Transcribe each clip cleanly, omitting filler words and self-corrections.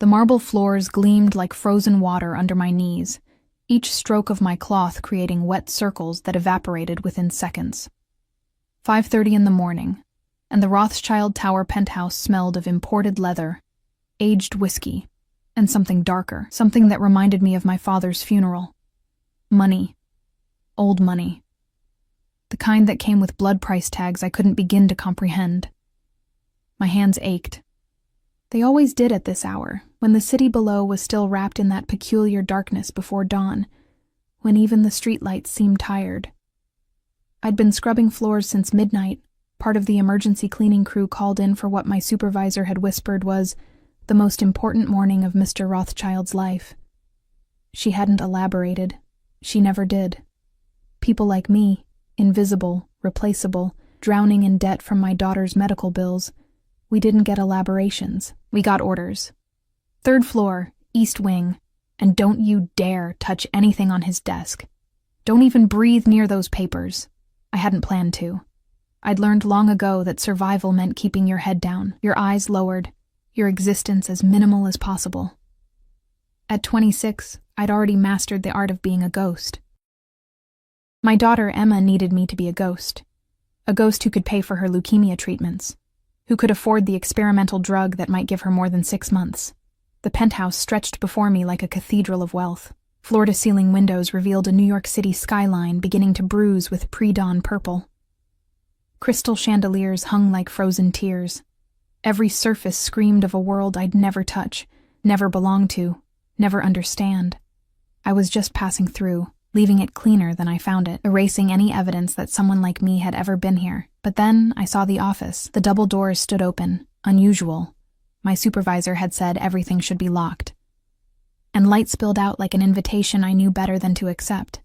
The marble floors gleamed like frozen water under my knees, each stroke of my cloth creating wet circles that evaporated within seconds. 5:30 in the morning, and the Rothschild Tower penthouse smelled of imported leather, aged whiskey, and something darker, something that reminded me of my father's funeral. Money. Old money. The kind that came with blood price tags I couldn't begin to comprehend. My hands ached. They always did at this hour, when the city below was still wrapped in that peculiar darkness before dawn, when even the streetlights seemed tired. I'd been scrubbing floors since midnight, part of the emergency cleaning crew called in for what my supervisor had whispered was the most important morning of Mr. Rothschild's life. She hadn't elaborated. She never did. People like me, invisible, replaceable, drowning in debt from my daughter's medical bills, we didn't get elaborations. We got orders. 3rd floor, east wing, and don't you dare touch anything on his desk. Don't even breathe near those papers. I hadn't planned to. I'd learned long ago that survival meant keeping your head down, your eyes lowered, your existence as minimal as possible. At 26, I'd already mastered the art of being a ghost. My daughter Emma needed me to be a ghost who could pay for her leukemia treatments, who could afford the experimental drug that might give her more than 6 months. The penthouse stretched before me like a cathedral of wealth. Floor-to-ceiling windows revealed a New York City skyline beginning to bruise with pre-dawn purple. Crystal chandeliers hung like frozen tears. Every surface screamed of a world I'd never touch, never belong to, never understand. I was just passing through, leaving it cleaner than I found it, erasing any evidence that someone like me had ever been here. But then I saw the office. The double doors stood open. Unusual. My supervisor had said everything should be locked. And light spilled out like an invitation I knew better than to accept.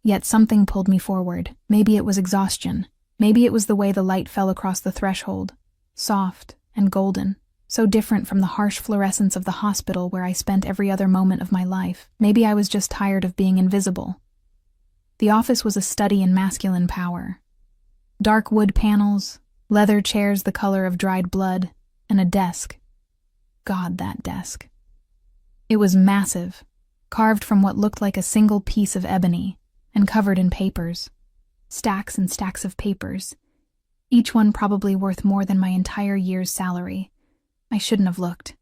Yet something pulled me forward. Maybe it was exhaustion. Maybe it was the way the light fell across the threshold. Soft and golden. So different from the harsh fluorescence of the hospital where I spent every other moment of my life. Maybe I was just tired of being invisible. The office was a study in masculine power. Dark wood panels, leather chairs the color of dried blood, and a desk. God, that desk. It was massive, carved from what looked like a single piece of ebony, and covered in papers. Stacks and stacks of papers, each one probably worth more than my entire year's salary. I shouldn't have looked.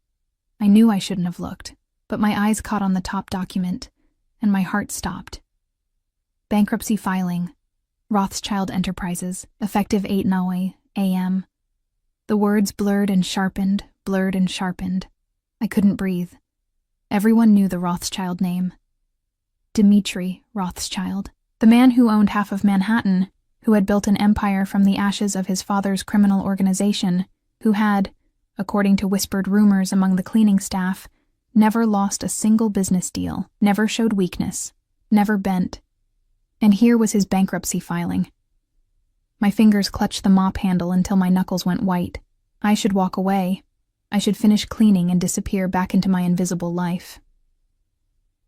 I knew I shouldn't have looked, but my eyes caught on the top document, and my heart stopped. Bankruptcy filing. Rothschild Enterprises, effective 8:09 a.m. The words blurred and sharpened, blurred and sharpened. I couldn't breathe. Everyone knew the Rothschild name. Dmitri Rothschild, the man who owned half of Manhattan, who had built an empire from the ashes of his father's criminal organization, who had, according to whispered rumors among the cleaning staff, never lost a single business deal, never showed weakness, never bent. And here was his bankruptcy filing. My fingers clutched the mop handle until my knuckles went white. I should walk away. I should finish cleaning and disappear back into my invisible life.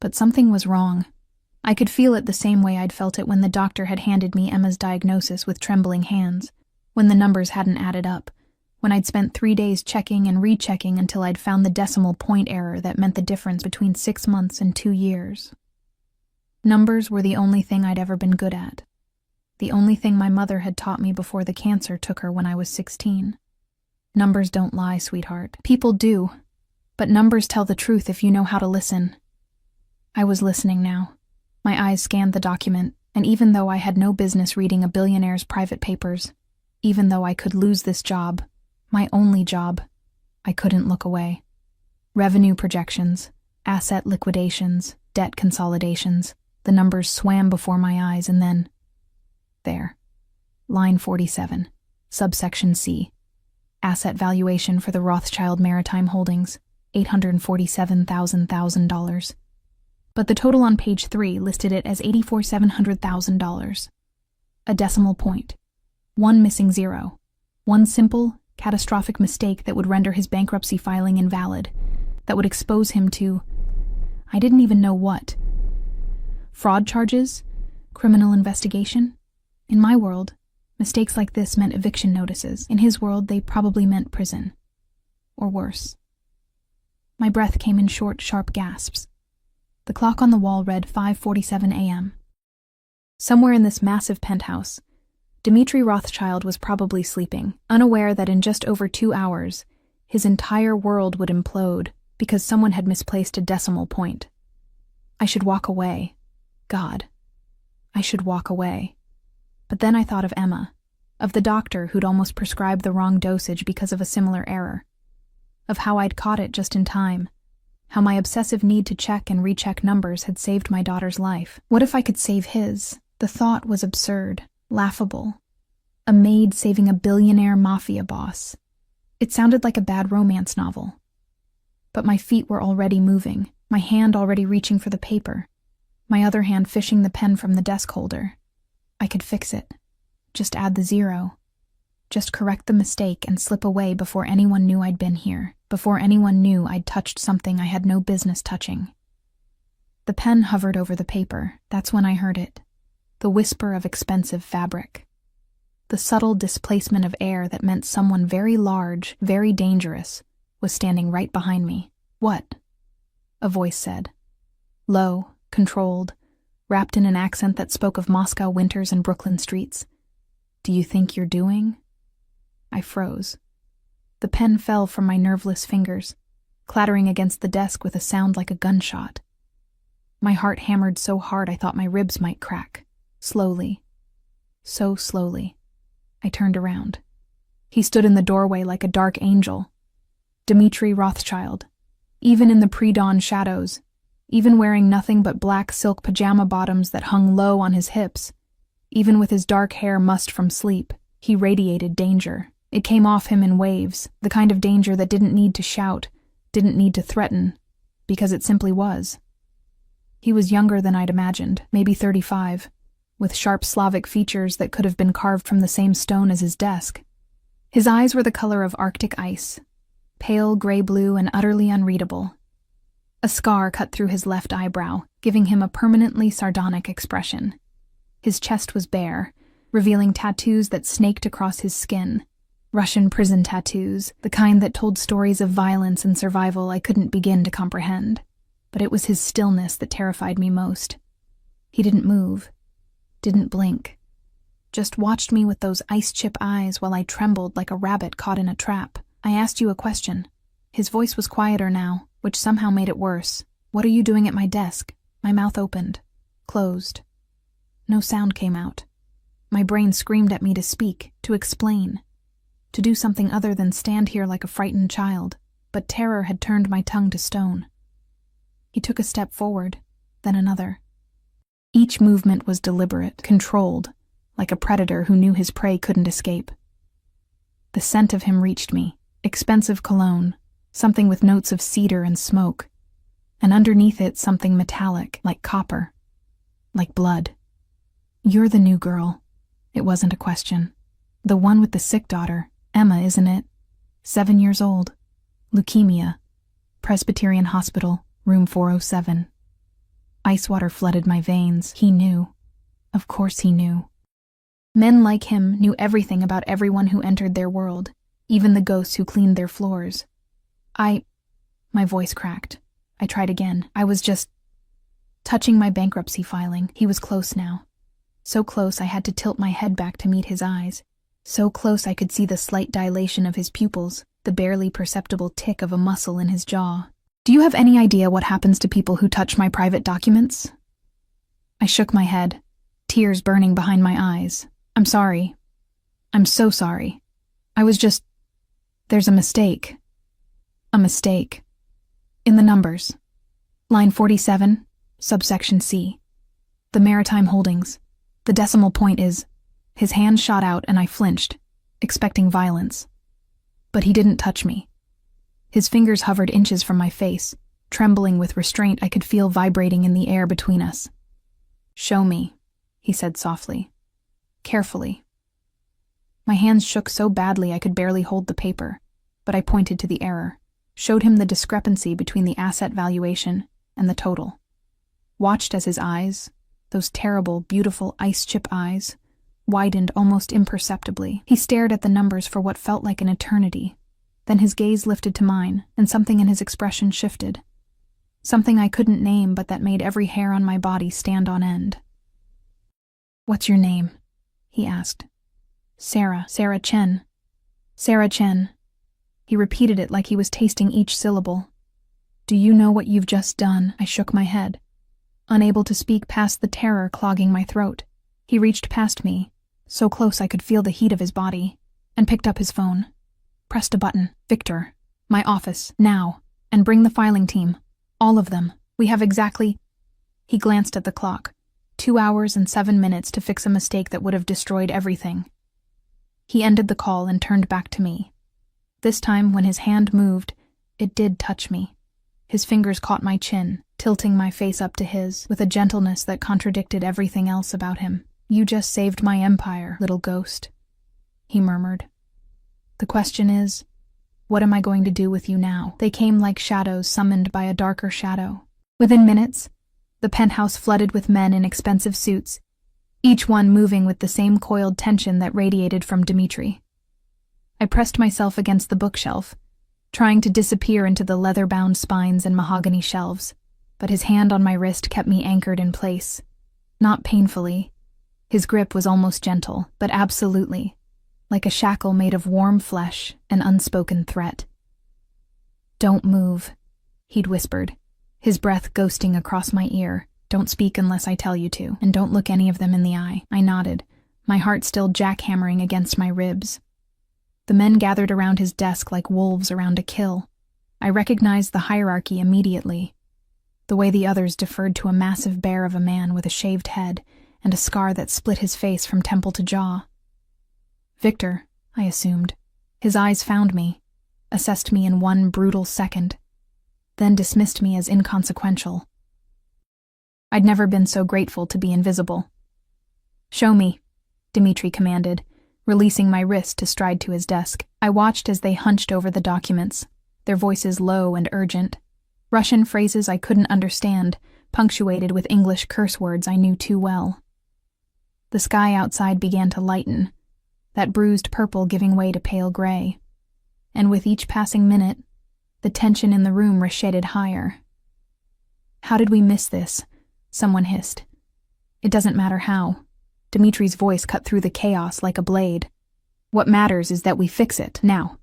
But something was wrong. I could feel it the same way I'd felt it when the doctor had handed me Emma's diagnosis with trembling hands, when the numbers hadn't added up, when I'd spent 3 days checking and rechecking until I'd found the decimal point error that meant the difference between 6 months and 2 years. Numbers were the only thing I'd ever been good at. The only thing my mother had taught me before the cancer took her when I was 16. Numbers don't lie, sweetheart. People do, but numbers tell the truth if you know how to listen. I was listening now. My eyes scanned the document, and even though I had no business reading a billionaire's private papers, even though I could lose this job, my only job, I couldn't look away. Revenue projections, asset liquidations, debt consolidations, the numbers swam before my eyes and then... There. Line 47, subsection C. Asset valuation for the Rothschild Maritime Holdings, $847,000. But the total on page 3 listed it as $84,700,000. A decimal point. One missing zero. One simple, catastrophic mistake that would render his bankruptcy filing invalid, that would expose him to... I didn't even know what. Fraud charges? Criminal investigation? In my world, mistakes like this meant eviction notices. In his world, they probably meant prison. Or worse. My breath came in short, sharp gasps. The clock on the wall read 5:47 a.m. Somewhere in this massive penthouse, Dmitri Rothschild was probably sleeping, unaware that in just over 2 hours, his entire world would implode because someone had misplaced a decimal point. I should walk away. God. I should walk away. But then I thought of Emma, of the doctor who'd almost prescribed the wrong dosage because of a similar error, of how I'd caught it just in time, how my obsessive need to check and recheck numbers had saved my daughter's life. What if I could save his? The thought was absurd, laughable. A maid saving a billionaire mafia boss. It sounded like a bad romance novel. But my feet were already moving, my hand already reaching for the paper, my other hand fishing the pen from the desk holder. I could fix it. Just add the 0. Just correct the mistake and slip away before anyone knew I'd been here, before anyone knew I'd touched something I had no business touching. The pen hovered over the paper. That's when I heard it. The whisper of expensive fabric. The subtle displacement of air that meant someone very large, very dangerous, was standing right behind me. What? A voice said. Low, controlled, wrapped in an accent that spoke of Moscow winters and Brooklyn streets. Do you think you're doing? I froze. The pen fell from my nerveless fingers, clattering against the desk with a sound like a gunshot. My heart hammered so hard I thought my ribs might crack. Slowly. So slowly. I turned around. He stood in the doorway like a dark angel. Dmitri Rothschild. Even in the pre-dawn shadows, even wearing nothing but black silk pajama bottoms that hung low on his hips, even with his dark hair mussed from sleep, he radiated danger. It came off him in waves, the kind of danger that didn't need to shout, didn't need to threaten, because it simply was. He was younger than I'd imagined, maybe 35, with sharp Slavic features that could have been carved from the same stone as his desk. His eyes were the color of Arctic ice, pale gray-blue and utterly unreadable. A scar cut through his left eyebrow, giving him a permanently sardonic expression. His chest was bare, revealing tattoos that snaked across his skin. Russian prison tattoos, the kind that told stories of violence and survival I couldn't begin to comprehend. But it was his stillness that terrified me most. He didn't move, didn't blink, just watched me with those ice-chip eyes while I trembled like a rabbit caught in a trap. I asked you a question. His voice was quieter now, which somehow made it worse. What are you doing at my desk? My mouth opened, closed. No sound came out. My brain screamed at me to speak, to explain, to do something other than stand here like a frightened child, but terror had turned my tongue to stone. He took a step forward, then another. Each movement was deliberate, controlled, like a predator who knew his prey couldn't escape. The scent of him reached me, expensive cologne, something with notes of cedar and smoke, and underneath it something metallic, like copper, like blood. You're the new girl. It wasn't a question. The one with the sick daughter, Emma, isn't it? 7 years old. Leukemia. Presbyterian Hospital, room 407. Ice water flooded my veins. He knew. Of course he knew. Men like him knew everything about everyone who entered their world, even the ghosts who cleaned their floors. My voice cracked. I tried again. I was just touching my bankruptcy filing. He was close now. So close I had to tilt my head back to meet his eyes. So close I could see the slight dilation of his pupils, the barely perceptible tick of a muscle in his jaw. Do you have any idea what happens to people who touch my private documents? I shook my head, tears burning behind my eyes. I'm sorry. I'm so sorry. There's a mistake. A mistake. In the numbers. Line 47, subsection C. The maritime holdings. The decimal point is... His hand shot out and I flinched, expecting violence. But he didn't touch me. His fingers hovered inches from my face, trembling with restraint I could feel vibrating in the air between us. Show me, he said softly. Carefully. My hands shook so badly I could barely hold the paper, but I pointed to the error, showed him the discrepancy between the asset valuation and the total. Watched as his eyes, those terrible, beautiful ice-chip eyes, widened almost imperceptibly. He stared at the numbers for what felt like an eternity, Then his gaze lifted to mine, and something in his expression shifted. Something I couldn't name, but that made every hair on my body stand on end. "What's your name?" he asked. Sarah Chen. Sarah Chen." He repeated it like he was tasting each syllable. "Do you know what you've just done?" I shook my head, unable to speak past the terror clogging my throat. He reached past me, so close I could feel the heat of his body, and picked up his phone. Pressed a button. "Victor, my office, now, and bring the filing team. All of them. We have exactly—" He glanced at the clock. 2 hours and 7 minutes to fix a mistake that would have destroyed everything. He ended the call and turned back to me. This time, when his hand moved, it did touch me. His fingers caught my chin, tilting my face up to his, with a gentleness that contradicted everything else about him. "You just saved my empire, little ghost," he murmured. "The question is, what am I going to do with you now?" They came like shadows summoned by a darker shadow. Within minutes, the penthouse flooded with men in expensive suits, each one moving with the same coiled tension that radiated from Dimitri. I pressed myself against the bookshelf, trying to disappear into the leather-bound spines and mahogany shelves, but his hand on my wrist kept me anchored in place. Not painfully. His grip was almost gentle, but absolutely, like a shackle made of warm flesh, an unspoken threat. "Don't move," he'd whispered, his breath ghosting across my ear. "Don't speak unless I tell you to, and don't look any of them in the eye." I nodded, my heart still jackhammering against my ribs. The men gathered around his desk like wolves around a kill. I recognized the hierarchy immediately, the way the others deferred to a massive bear of a man with a shaved head and a scar that split his face from temple to jaw. Victor, I assumed. His eyes found me, assessed me in one brutal second, then dismissed me as inconsequential. I'd never been so grateful to be invisible. "Show me," Dimitri commanded, releasing my wrist to stride to his desk. I watched as they hunched over the documents, their voices low and urgent. Russian phrases I couldn't understand, punctuated with English curse words I knew too well. The sky outside began to lighten, that bruised purple giving way to pale gray. And with each passing minute, the tension in the room ratcheted higher. "How did we miss this?" someone hissed. "It doesn't matter how." Dimitri's voice cut through the chaos like a blade. "What matters is that we fix it, now.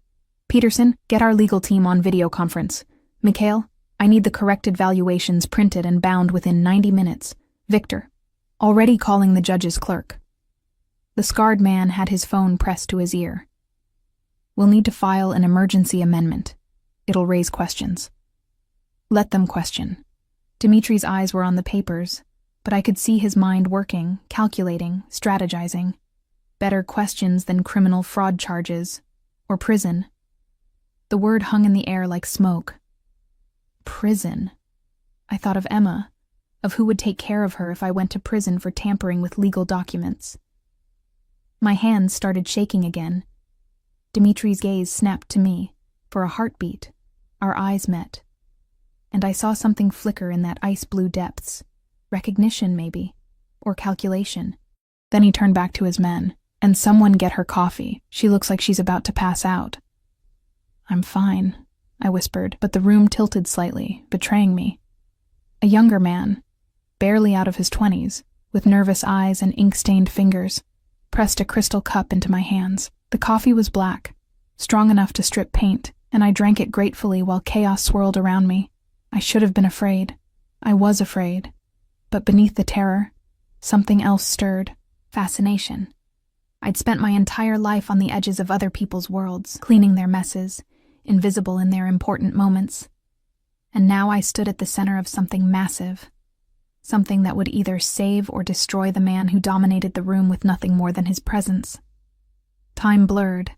Peterson, get our legal team on video conference. Mikhail, I need the corrected valuations printed and bound within 90 minutes. Victor." Already calling the judge's clerk. The scarred man had his phone pressed to his ear. "We'll need to file an emergency amendment. It'll raise questions." Let them question. Dimitri's eyes were on the papers, but I could see his mind working, calculating, strategizing. Better questions than criminal fraud charges, or prison. The word hung in the air like smoke. Prison. I thought of Emma, of who would take care of her if I went to prison for tampering with legal documents. My hands started shaking again. Dimitri's gaze snapped to me. For a heartbeat, our eyes met. And I saw something flicker in that ice-blue depths. Recognition, maybe. Or calculation. Then he turned back to his men. "And someone get her coffee. She looks like she's about to pass out." "I'm fine," I whispered, but the room tilted slightly, betraying me. A younger man, barely out of his 20s, with nervous eyes and ink-stained fingers, pressed a crystal cup into my hands. The coffee was black, strong enough to strip paint, and I drank it gratefully while chaos swirled around me. I should have been afraid. I was afraid. But beneath the terror, something else stirred. Fascination. I'd spent my entire life on the edges of other people's worlds, cleaning their messes, invisible in their important moments. And now I stood at the center of something massive. Something that would either save or destroy the man who dominated the room with nothing more than his presence. Time blurred.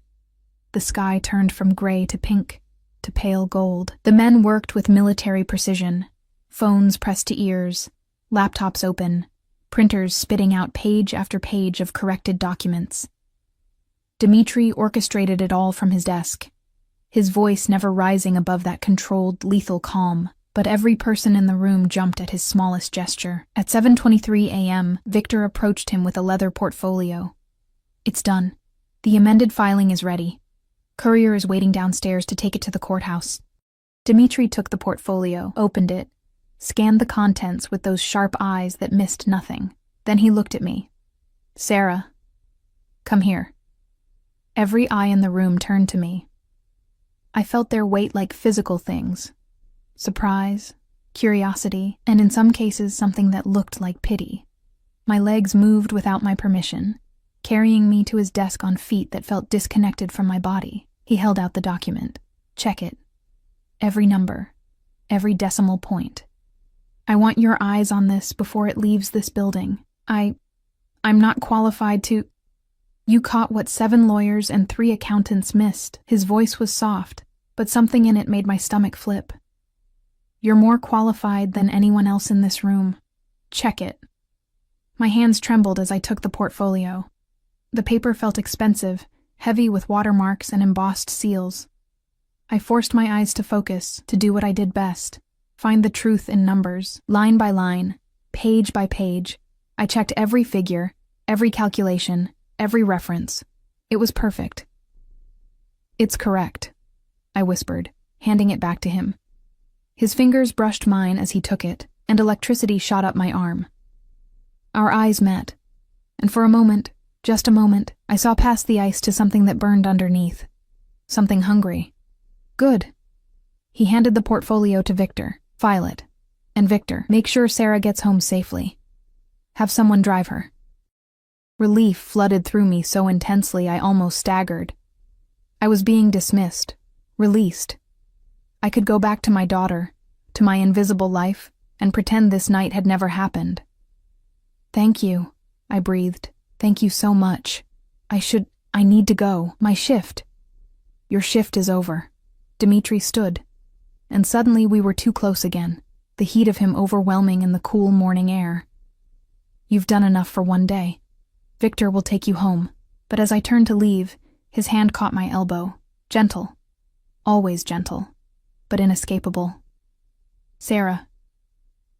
The sky turned from gray to pink, to pale gold. The men worked with military precision, phones pressed to ears, laptops open, printers spitting out page after page of corrected documents. Dimitri orchestrated it all from his desk, his voice never rising above that controlled, lethal calm, but every person in the room jumped at his smallest gesture. At 7:23 a.m., Victor approached him with a leather portfolio. "It's done. The amended filing is ready. Courier is waiting downstairs to take it to the courthouse. Dmitri took the portfolio, opened it, scanned the contents with those sharp eyes that missed nothing. Then he looked at me. Sarah, come here. Every eye in the room turned to me. I felt their weight like physical things. Surprise, curiosity, and in some cases something that looked like pity. My legs moved without my permission, carrying me to his desk on feet that felt disconnected from my body. He held out the document. Check it. Every number, every decimal point. I want your eyes on this before it leaves this building. I'm not qualified to... You caught what 7 lawyers and 3 accountants missed. His voice was soft, but something in it made my stomach flip. You're more qualified than anyone else in this room. Check it. My hands trembled as I took the portfolio. The paper felt expensive, heavy with watermarks and embossed seals. I forced my eyes to focus, to do what I did best. Find the truth in numbers, line by line, page by page. I checked every figure, every calculation, every reference. It was perfect. It's correct, I whispered, handing it back to him. His fingers brushed mine as he took it, and electricity shot up my arm. Our eyes met, and for a moment, just a moment, I saw past the ice to something that burned underneath. Something hungry. Good. He handed the portfolio to Victor. File it. And Victor, make sure Sarah gets home safely. Have someone drive her. Relief flooded through me so intensely I almost staggered. I was being dismissed, released. I could go back to my daughter, to my invisible life, and pretend this night had never happened. Thank you, I breathed. Thank you so much. I need to go. My shift. Your shift is over. Dmitri stood, and suddenly we were too close again, the heat of him overwhelming in the cool morning air. You've done enough for one day. Victor will take you home. But as I turned to leave, his hand caught my elbow. Gentle. Always gentle. But inescapable. Sarah.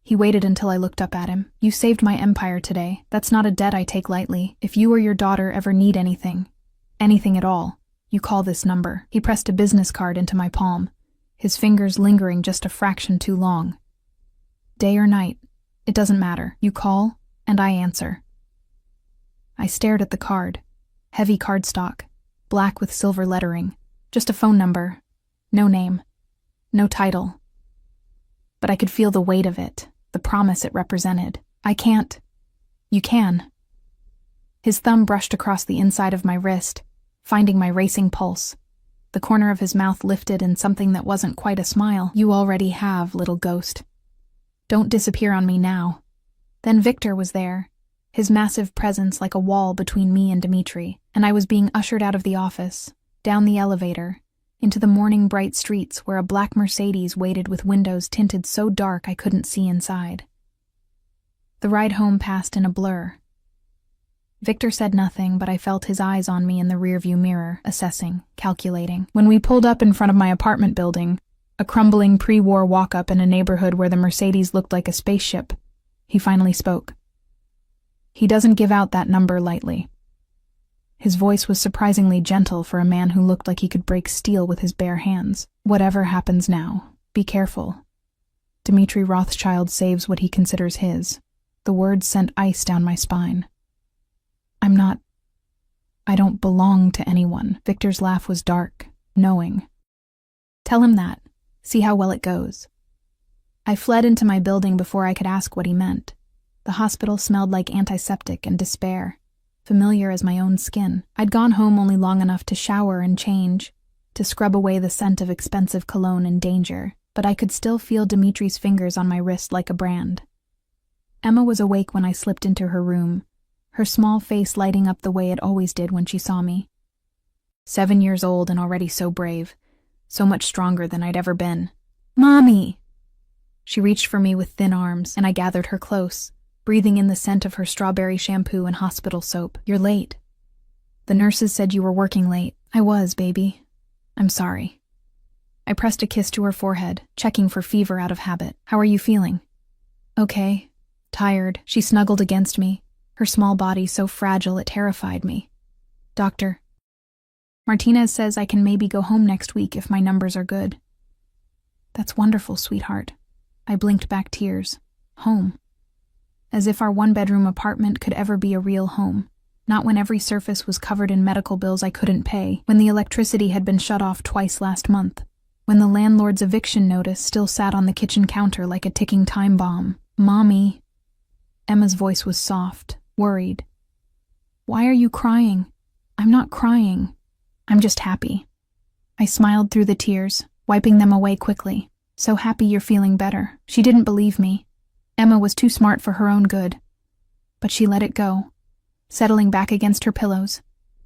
He waited until I looked up at him. You saved my empire today. That's not a debt I take lightly. If you or your daughter ever need anything at all, you call this number. He pressed a business card into my palm, his fingers lingering just a fraction too long. Day or night, it doesn't matter. You call, and I answer. I stared at the card. Heavy cardstock, black with silver lettering. Just a phone number. No name. No title. But I could feel the weight of it, the promise it represented. I can't. You can. His thumb brushed across the inside of my wrist, finding my racing pulse. The corner of his mouth lifted in something that wasn't quite a smile. You already have, little ghost. Don't disappear on me now. Then Victor was there, his massive presence like a wall between me and Dmitri, and I was being ushered out of the office, down the elevator, into the morning bright streets where a black Mercedes waited with windows tinted so dark I couldn't see inside. The ride home passed in a blur. Victor said nothing, but I felt his eyes on me in the rearview mirror, assessing, calculating. When we pulled up in front of my apartment building, a crumbling pre-war walk-up in a neighborhood where the Mercedes looked like a spaceship, he finally spoke. He doesn't give out that number lightly. His voice was surprisingly gentle for a man who looked like he could break steel with his bare hands. Whatever happens now, be careful. Dmitri Rothschild saves what he considers his. The words sent ice down my spine. I don't belong to anyone. Victor's laugh was dark, knowing. Tell him that. See how well it goes. I fled into my building before I could ask what he meant. The hospital smelled like antiseptic and despair, familiar as my own skin. I'd gone home only long enough to shower and change, to scrub away the scent of expensive cologne and danger, but I could still feel Dimitri's fingers on my wrist like a brand. Emma was awake when I slipped into her room, her small face lighting up the way it always did when she saw me. 7 years old and already so brave, so much stronger than I'd ever been. Mommy! She reached for me with thin arms, and I gathered her close, breathing in the scent of her strawberry shampoo and hospital soap. You're late. The nurses said you were working late. I was, baby. I'm sorry. I pressed a kiss to her forehead, checking for fever out of habit. How are you feeling? Okay. Tired. She snuggled against me, her small body so fragile it terrified me. Doctor. Martinez says I can maybe go home next week if my numbers are good. That's wonderful, sweetheart. I blinked back tears. Home. As if our one-bedroom apartment could ever be a real home. Not when every surface was covered in medical bills I couldn't pay, when the electricity had been shut off twice last month, when the landlord's eviction notice still sat on the kitchen counter like a ticking time bomb. Mommy. Emma's voice was soft, worried. Why are you crying? I'm not crying. I'm just happy. I smiled through the tears, wiping them away quickly. So happy you're feeling better. She didn't believe me. Emma was too smart for her own good. But she let it go, settling back against her pillows.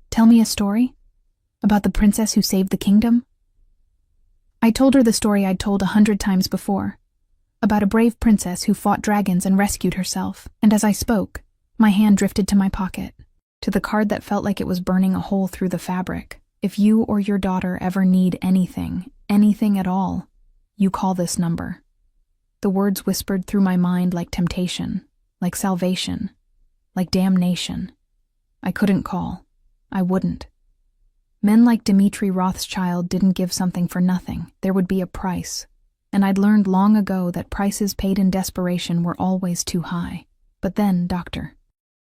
Tell me a story? About the princess who saved the kingdom? I told her the story I'd told 100 times before. About a brave princess who fought dragons and rescued herself. And as I spoke, my hand drifted to my pocket, to the card that felt like it was burning a hole through the fabric. If you or your daughter ever need anything at all, you call this number. The words whispered through my mind like temptation, like salvation, like damnation. I couldn't call. I wouldn't. Men like Dmitri Rothschild didn't give something for nothing. There would be a price. And I'd learned long ago that prices paid in desperation were always too high. But then, Doctor.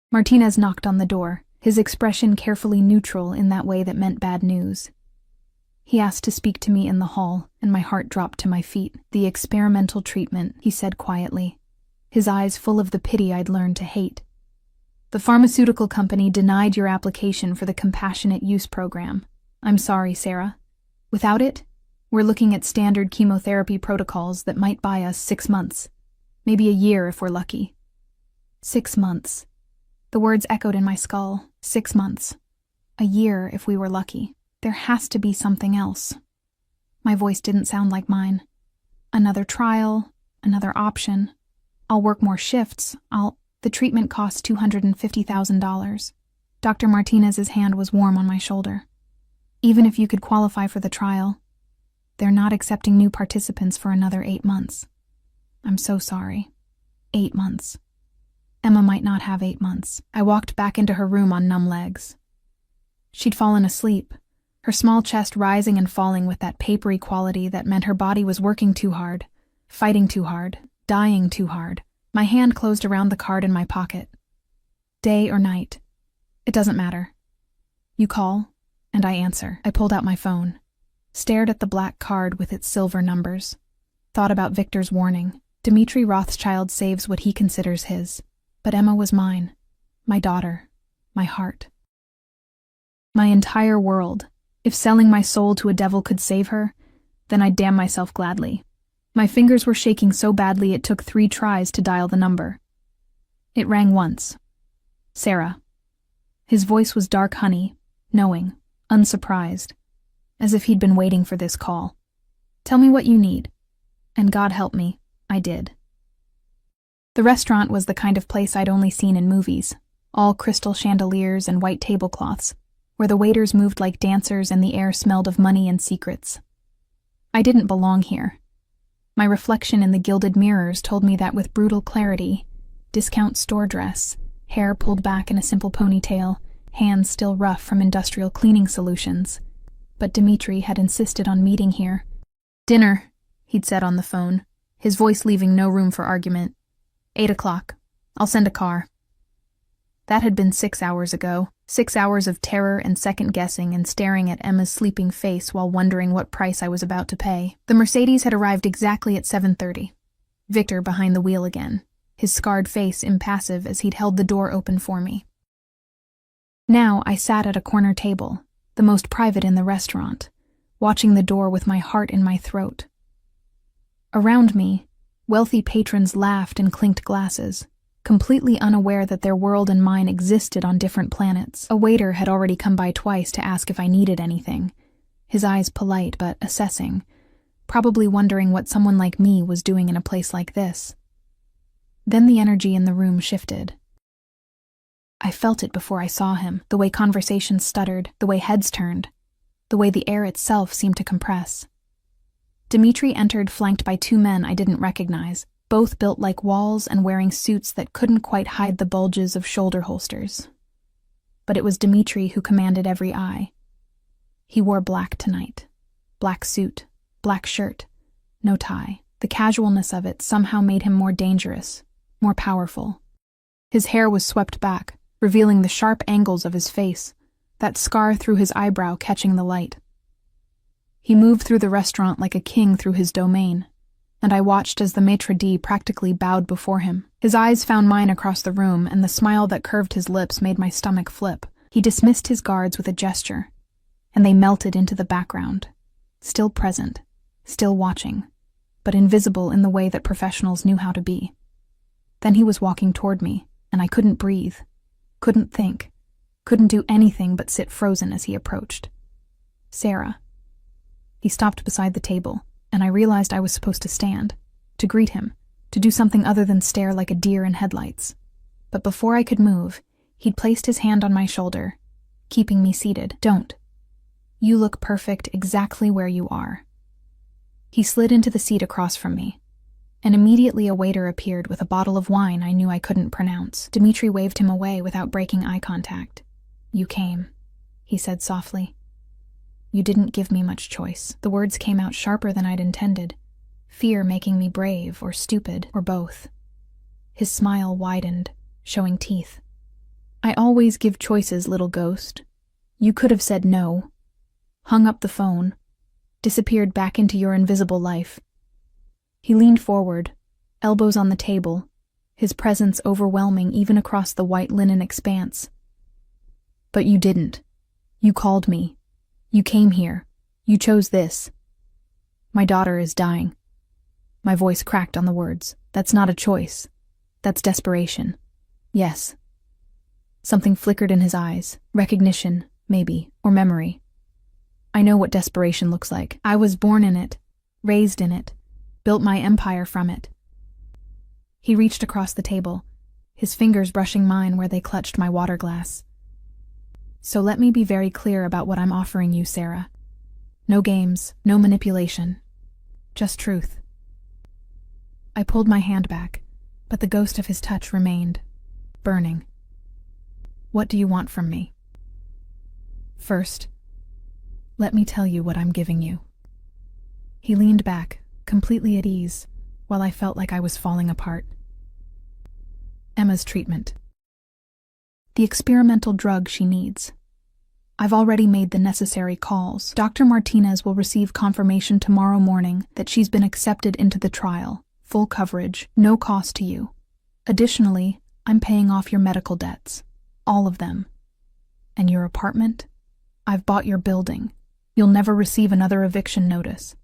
Martinez knocked on the door, his expression carefully neutral in that way that meant bad news. He asked to speak to me in the hall, and my heart dropped to my feet. The experimental treatment, he said quietly, his eyes full of the pity I'd learned to hate. The pharmaceutical company denied your application for the compassionate use program. I'm sorry, Sarah. Without it, we're looking at standard chemotherapy protocols that might buy us 6 months. Maybe a year if we're lucky. 6 months. The words echoed in my skull. 6 months. A year if we were lucky. There has to be something else. My voice didn't sound like mine. Another trial, another option. I'll work more shifts. The treatment costs $250,000. Dr. Martinez's hand was warm on my shoulder. Even if you could qualify for the trial, they're not accepting new participants for another 8 months. I'm so sorry. 8 months. Emma might not have 8 months. I walked back into her room on numb legs. She'd fallen asleep, her small chest rising and falling with that papery quality that meant her body was working too hard, fighting too hard, dying too hard. My hand closed around the card in my pocket. Day or night. It doesn't matter. You call, and I answer. I pulled out my phone, stared at the black card with its silver numbers, thought about Victor's warning. Dmitri Rothschild saves what he considers his. But Emma was mine, my daughter, my heart. My entire world. If selling my soul to a devil could save her, then I'd damn myself gladly. My fingers were shaking so badly it took 3 tries to dial the number. It rang once. Sarah. His voice was dark honey, knowing, unsurprised, as if he'd been waiting for this call. Tell me what you need. And God help me, I did. The restaurant was the kind of place I'd only seen in movies, all crystal chandeliers and white tablecloths, where the waiters moved like dancers and the air smelled of money and secrets. I didn't belong here. My reflection in the gilded mirrors told me that with brutal clarity. Discount store dress, hair pulled back in a simple ponytail, hands still rough from industrial cleaning solutions. But Dmitri had insisted on meeting here. Dinner, he'd said on the phone, his voice leaving no room for argument. 8 o'clock. I'll send a car. That had been 6 hours ago. 6 hours of terror and second-guessing and staring at Emma's sleeping face while wondering what price I was about to pay. The Mercedes had arrived exactly at 7:30. Victor behind the wheel again, his scarred face impassive as he'd held the door open for me. Now I sat at a corner table, the most private in the restaurant, watching the door with my heart in my throat. Around me, wealthy patrons laughed and clinked glasses, completely unaware that their world and mine existed on different planets. A waiter had already come by twice to ask if I needed anything, his eyes polite but assessing, probably wondering what someone like me was doing in a place like this. Then the energy in the room shifted. I felt it before I saw him, the way conversations stuttered, the way heads turned, the way the air itself seemed to compress. Dmitri entered flanked by 2 men I didn't recognize, both built like walls and wearing suits that couldn't quite hide the bulges of shoulder holsters. But it was Dmitri who commanded every eye. He wore black tonight. Black suit, black shirt, no tie. The casualness of it somehow made him more dangerous, more powerful. His hair was swept back, revealing the sharp angles of his face, that scar through his eyebrow catching the light. He moved through the restaurant like a king through his domain, and I watched as the maitre d' practically bowed before him. His eyes found mine across the room, and the smile that curved his lips made my stomach flip. He dismissed his guards with a gesture, and they melted into the background, still present, still watching, but invisible in the way that professionals knew how to be. Then he was walking toward me, and I couldn't breathe, couldn't think, couldn't do anything but sit frozen as he approached. Sarah. He stopped beside the table, and I realized I was supposed to stand, to greet him, to do something other than stare like a deer in headlights. But before I could move, he'd placed his hand on my shoulder, keeping me seated. Don't. You look perfect exactly where you are. He slid into the seat across from me, and immediately a waiter appeared with a bottle of wine I knew I couldn't pronounce. Dmitri waved him away without breaking eye contact. You came, he said softly. You didn't give me much choice. The words came out sharper than I'd intended, fear making me brave or stupid or both. His smile widened, showing teeth. I always give choices, little ghost. You could have said no, hung up the phone, disappeared back into your invisible life. He leaned forward, elbows on the table, his presence overwhelming even across the white linen expanse. But you didn't. You called me. You came here. You chose this. My daughter is dying. My voice cracked on the words. That's not a choice. That's desperation. Yes. Something flickered in his eyes. Recognition, maybe, or memory. I know what desperation looks like. I was born in it, raised in it, built my empire from it. He reached across the table, his fingers brushing mine where they clutched my water glass. So let me be very clear about what I'm offering you, Sarah. No games, no manipulation. Just truth. I pulled my hand back, but the ghost of his touch remained, burning. What do you want from me? First, let me tell you what I'm giving you. He leaned back, completely at ease, while I felt like I was falling apart. Emma's treatment. The experimental drug she needs. I've already made the necessary calls. Dr. Martinez will receive confirmation tomorrow morning that she's been accepted into the trial. Full coverage, no cost to you. Additionally, I'm paying off your medical debts. All of them. And your apartment? I've bought your building. You'll never receive another eviction notice.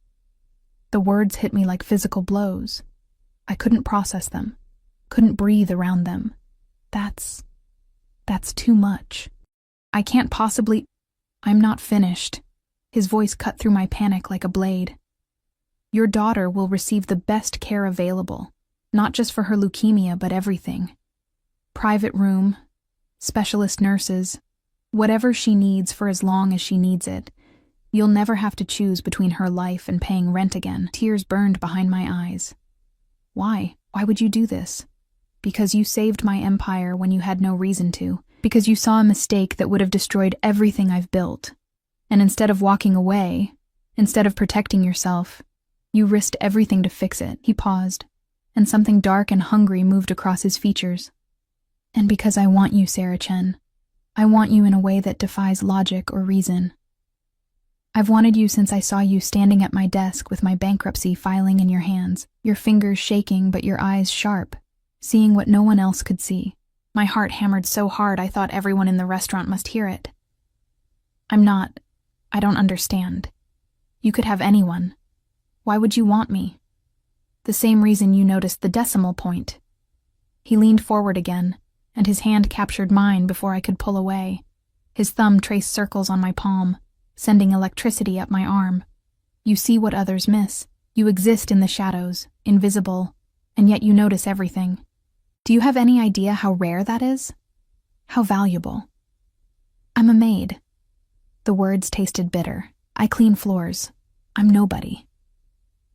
The words hit me like physical blows. I couldn't process them. Couldn't breathe around them. That's too much. I can't possibly... I'm not finished. His voice cut through my panic like a blade. Your daughter will receive the best care available, not just for her leukemia, but everything. Private room, specialist nurses, whatever she needs for as long as she needs it. You'll never have to choose between her life and paying rent again. Tears burned behind my eyes. Why? Why would you do this? Because you saved my empire when you had no reason to. Because you saw a mistake that would have destroyed everything I've built. And instead of walking away, instead of protecting yourself, you risked everything to fix it. He paused, and something dark and hungry moved across his features. And because I want you, Sarah Chen. I want you in a way that defies logic or reason. I've wanted you since I saw you standing at my desk with my bankruptcy filing in your hands, your fingers shaking but your eyes sharp, seeing what no one else could see. My heart hammered so hard I thought everyone in the restaurant must hear it. I don't understand. You could have anyone. Why would you want me? The same reason you noticed the decimal point. He leaned forward again, and his hand captured mine before I could pull away. His thumb traced circles on my palm, sending electricity up my arm. You see what others miss. You exist in the shadows, invisible, and yet you notice everything. Do you have any idea how rare that is? How valuable? I'm a maid. The words tasted bitter. I clean floors. I'm nobody.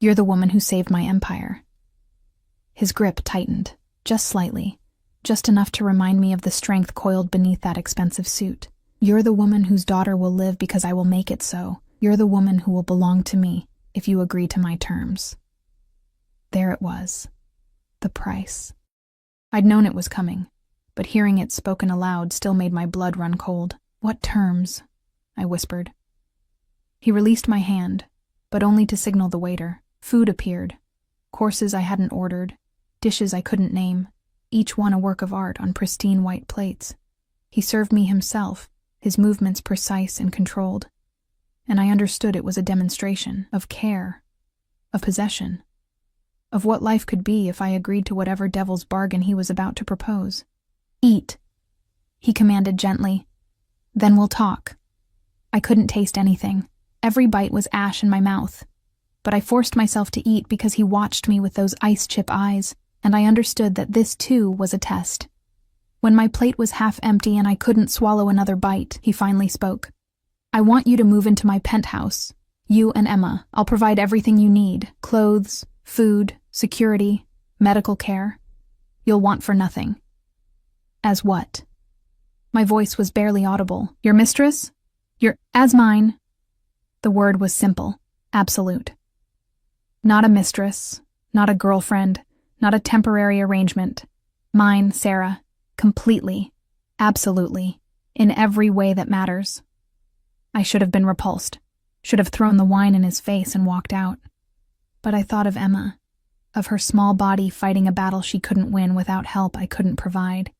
You're the woman who saved my empire. His grip tightened, just slightly, just enough to remind me of the strength coiled beneath that expensive suit. You're the woman whose daughter will live because I will make it so. You're the woman who will belong to me if you agree to my terms. There it was. The price. I'd known it was coming, but hearing it spoken aloud still made my blood run cold. What terms? I whispered. He released my hand, but only to signal the waiter. Food appeared. Courses I hadn't ordered, dishes I couldn't name, each one a work of art on pristine white plates. He served me himself, his movements precise and controlled, and I understood it was a demonstration of care, of possession, of what life could be if I agreed to whatever devil's bargain he was about to propose. Eat, he commanded gently. Then we'll talk. I couldn't taste anything. Every bite was ash in my mouth. But I forced myself to eat because he watched me with those ice-chip eyes, and I understood that this too was a test. When my plate was half empty and I couldn't swallow another bite, he finally spoke. I want you to move into my penthouse. You and Emma. I'll provide everything you need. Clothes, food, security, medical care. You'll want for nothing. As what? My voice was barely audible. Your mistress? As mine. The word was simple, absolute. Not a mistress, not a girlfriend, not a temporary arrangement. Mine, Sarah, completely, absolutely, in every way that matters. I should have been repulsed, should have thrown the wine in his face and walked out. But I thought of Emma, of her small body fighting a battle she couldn't win without help I couldn't provide.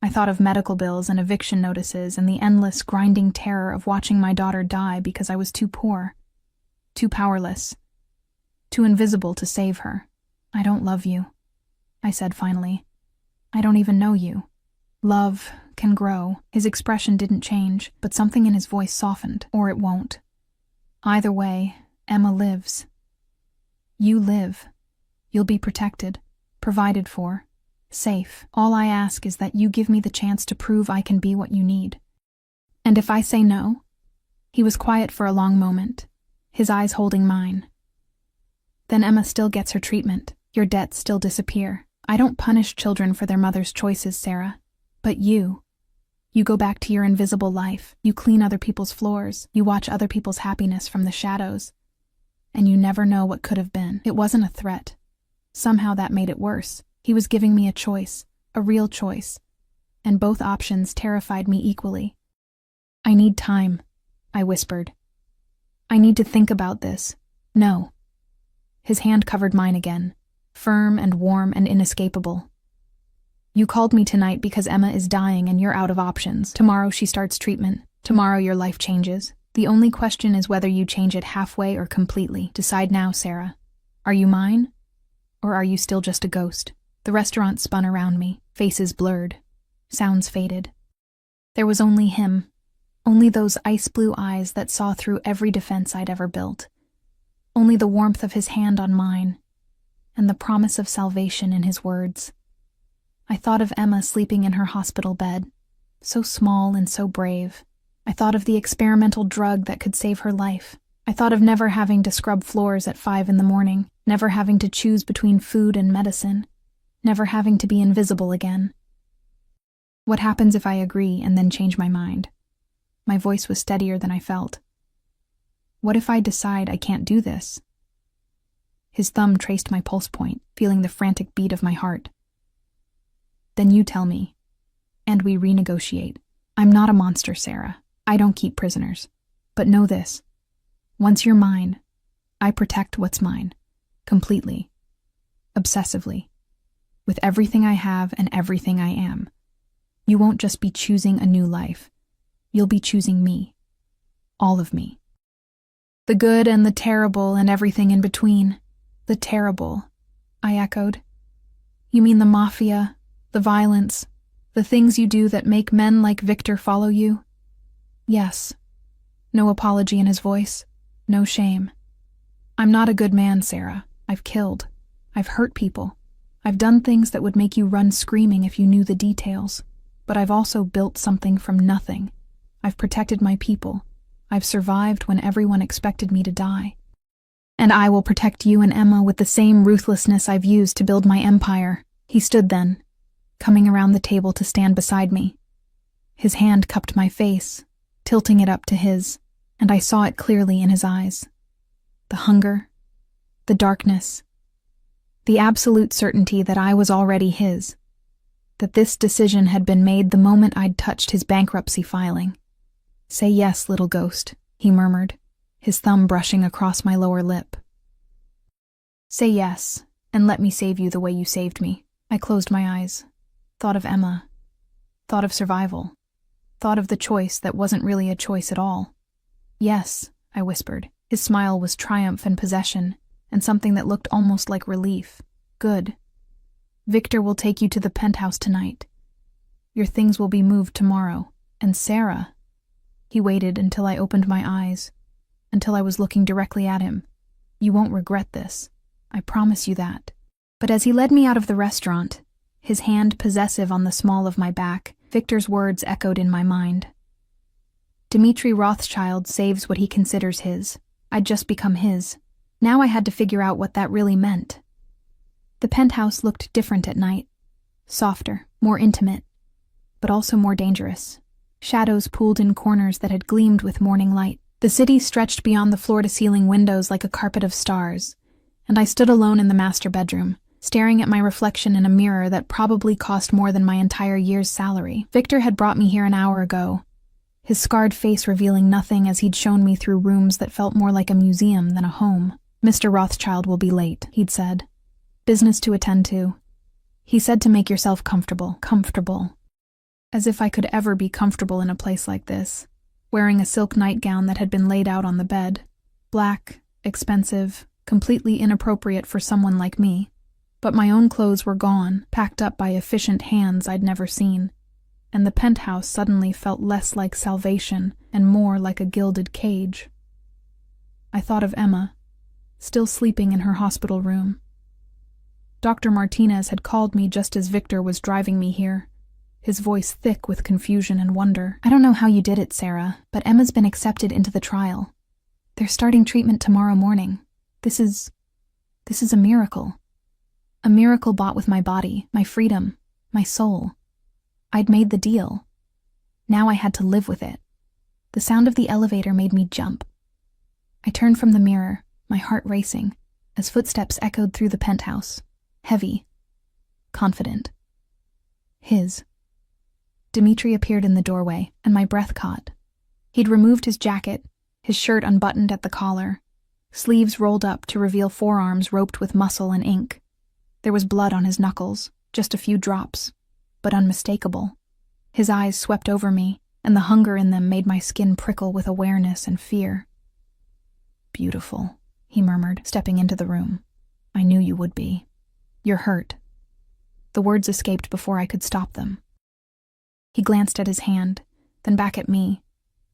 I thought of medical bills and eviction notices and the endless, grinding terror of watching my daughter die because I was too poor, too powerless, too invisible to save her. I don't love you, I said finally. I don't even know you. Love can grow. His expression didn't change, but something in his voice softened, or it won't. Either way, Emma lives. You live. You'll be protected, provided for, safe. All I ask is that you give me the chance to prove I can be what you need. And if I say no? He was quiet for a long moment, his eyes holding mine. Then Emma still gets her treatment. Your debts still disappear. I don't punish children for their mother's choices, Sarah. But you go back to your invisible life. You clean other people's floors. You watch other people's happiness from the shadows. And you never know what could have been. It wasn't a threat. Somehow that made it worse. He was giving me a choice, a real choice. And both options terrified me equally. I need time, I whispered. I need to think about this. No. His hand covered mine again, firm and warm and inescapable. You called me tonight because Emma is dying and you're out of options. Tomorrow she starts treatment. Tomorrow your life changes. The only question is whether you change it halfway or completely. Decide now, Sarah. Are you mine? Or are you still just a ghost? The restaurant spun around me, faces blurred, sounds faded. There was only him, only those ice-blue eyes that saw through every defense I'd ever built. Only the warmth of his hand on mine, and the promise of salvation in his words. I thought of Emma sleeping in her hospital bed, so small and so brave. I thought of the experimental drug that could save her life. I thought of never having to scrub floors at 5 a.m, never having to choose between food and medicine, never having to be invisible again. What happens if I agree and then change my mind? My voice was steadier than I felt. What if I decide I can't do this? His thumb traced my pulse point, feeling the frantic beat of my heart. Then you tell me, and we renegotiate. I'm not a monster, Sarah. I don't keep prisoners. But know this. Once you're mine, I protect what's mine. Completely. Obsessively. With everything I have and everything I am. You won't just be choosing a new life. You'll be choosing me. All of me. The good and the terrible and everything in between. The terrible, I echoed. You mean the Mafia, the violence, the things you do that make men like Victor follow you? Yes. No apology in his voice. No shame. I'm not a good man, Sarah. I've killed. I've hurt people. I've done things that would make you run screaming if you knew the details. But I've also built something from nothing. I've protected my people. I've survived when everyone expected me to die. And I will protect you and Emma with the same ruthlessness I've used to build my empire. He stood then, coming around the table to stand beside me. His hand cupped my face, tilting it up to his, and I saw it clearly in his eyes. The hunger, the darkness, the absolute certainty that I was already his, that this decision had been made the moment I'd touched his bankruptcy filing. "Say yes, little ghost," he murmured, his thumb brushing across my lower lip. "Say yes, and let me save you the way you saved me." I closed my eyes, thought of Emma, thought of survival, thought of the choice that wasn't really a choice at all. "Yes," I whispered. His smile was triumph and possession, and something that looked almost like relief. "Good. Victor will take you to the penthouse tonight. Your things will be moved tomorrow. And Sarah..." He waited until I opened my eyes, until I was looking directly at him. "You won't regret this. I promise you that." But as he led me out of the restaurant, his hand possessive on the small of my back, Victor's words echoed in my mind. Dmitri Rothschild saves what he considers his. I'd just become his. Now I had to figure out what that really meant. The penthouse looked different at night. Softer, more intimate, but also more dangerous. Shadows pooled in corners that had gleamed with morning light. The city stretched beyond the floor-to-ceiling windows like a carpet of stars, and I stood alone in the master bedroom, staring at my reflection in a mirror that probably cost more than my entire year's salary. Victor had brought me here an hour ago, his scarred face revealing nothing as he'd shown me through rooms that felt more like a museum than a home. "Mr. Rothschild will be late," he'd said. "Business to attend to." He said to make yourself comfortable. Comfortable. As if I could ever be comfortable in a place like this, wearing a silk nightgown that had been laid out on the bed. Black, expensive, completely inappropriate for someone like me. But my own clothes were gone, packed up by efficient hands I'd never seen, and the penthouse suddenly felt less like salvation and more like a gilded cage. I thought of Emma, still sleeping in her hospital room. Dr. Martinez had called me just as Victor was driving me here, his voice thick with confusion and wonder. "I don't know how you did it, Sarah, but Emma's been accepted into the trial. They're starting treatment tomorrow morning. This is a miracle. A miracle bought with my body, my freedom, my soul. I'd made the deal. Now I had to live with it." The sound of the elevator made me jump. I turned from the mirror, my heart racing, as footsteps echoed through the penthouse. Heavy. Confident. His. Dmitri appeared in the doorway, and my breath caught. He'd removed his jacket, his shirt unbuttoned at the collar, sleeves rolled up to reveal forearms roped with muscle and ink. There was blood on his knuckles, just a few drops, but unmistakable. His eyes swept over me, and the hunger in them made my skin prickle with awareness and fear. "Beautiful," he murmured, stepping into the room. "I knew you would be. You're hurt." The words escaped before I could stop them. He glanced at his hand, then back at me,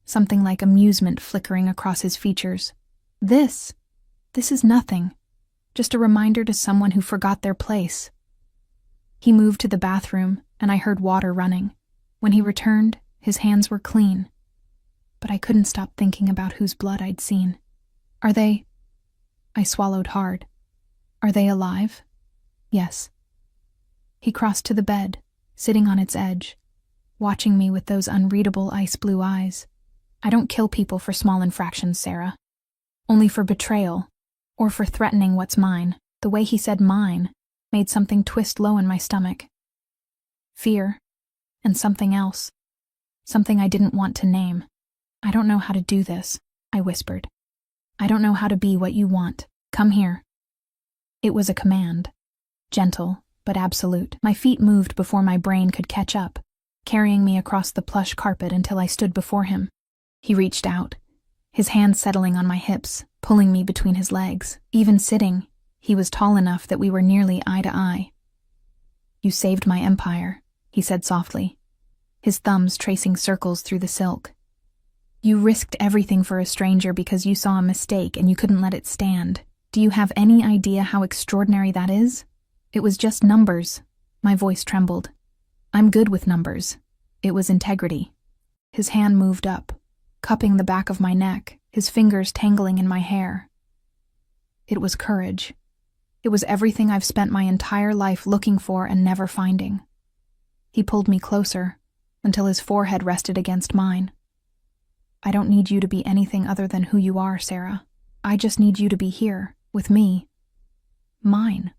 something like amusement flickering across his features. This is nothing. Just a reminder to someone who forgot their place." He moved to the bathroom, and I heard water running. When he returned, his hands were clean. But I couldn't stop thinking about whose blood I'd seen. "Are they..." I swallowed hard. "Are they alive?" "Yes." He crossed to the bed, sitting on its edge, watching me with those unreadable ice-blue eyes. "I don't kill people for small infractions, Sarah. Only for betrayal, or for threatening what's mine." The way he said "mine" made something twist low in my stomach. Fear, and something else. Something I didn't want to name. "I don't know how to do this," I whispered. "I don't know how to be what you want. Come here." It was a command. Gentle, but absolute. My feet moved before my brain could catch up, carrying me across the plush carpet until I stood before him. He reached out, his hands settling on my hips, pulling me between his legs. Even sitting, he was tall enough that we were nearly eye to eye. "You saved my empire," he said softly, his thumbs tracing circles through the silk. "You risked everything for a stranger because you saw a mistake and you couldn't let it stand. Do you have any idea how extraordinary that is? It was just numbers." My voice trembled. "I'm good with numbers. It was integrity." His hand moved up, cupping the back of my neck, his fingers tangling in my hair. It was courage. It was everything I've spent my entire life looking for and never finding. He pulled me closer, until his forehead rested against mine. I don't need you to be anything other than who you are, Sarah. I just need you to be here, with me. Mine.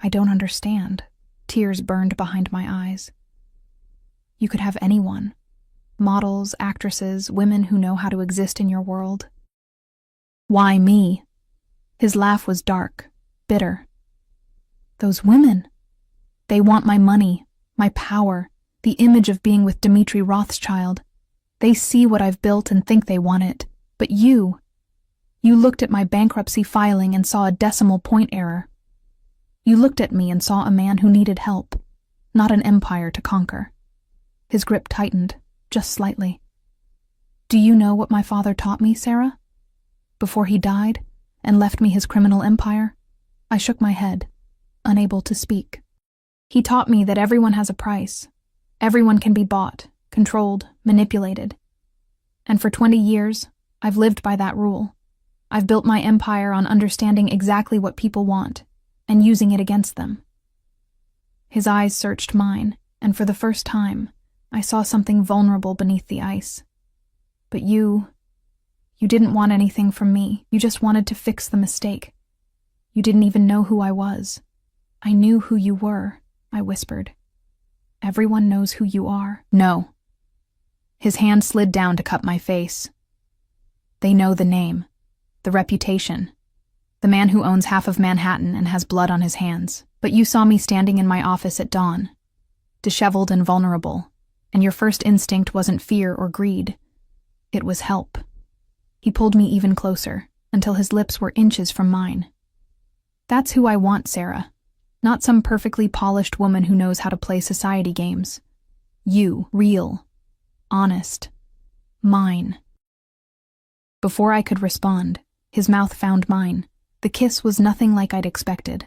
I don't understand. Tears burned behind my eyes. You could have anyone. Models, actresses, women who know how to exist in your world. Why me? His laugh was dark, bitter. Those women. They want my money, my power, the image of being with Dmitri Rothschild. They see what I've built and think they want it. But you looked at my bankruptcy filing and saw a decimal point error. You looked at me and saw a man who needed help, not an empire to conquer. His grip tightened, just slightly. Do you know what my father taught me, Sarah? Before he died and left me his criminal empire, I shook my head, unable to speak. He taught me that everyone has a price. Everyone can be bought, controlled, manipulated. And for 20 years, I've lived by that rule. I've built my empire on understanding exactly what people want and using it against them. His eyes searched mine, and for the first time, I saw something vulnerable beneath the ice. But you didn't want anything from me. You just wanted to fix the mistake. You didn't even know who I was. I knew who you were, I whispered. Everyone knows who you are. No. His hand slid down to cup my face. They know the name, the reputation, the man who owns half of Manhattan and has blood on his hands. But you saw me standing in my office at dawn, disheveled and vulnerable, and your first instinct wasn't fear or greed. It was help. He pulled me even closer, until his lips were inches from mine. That's who I want, Sarah. Not some perfectly polished woman who knows how to play society games. You, real, honest, mine. Before I could respond, his mouth found mine. The kiss was nothing like I'd expected.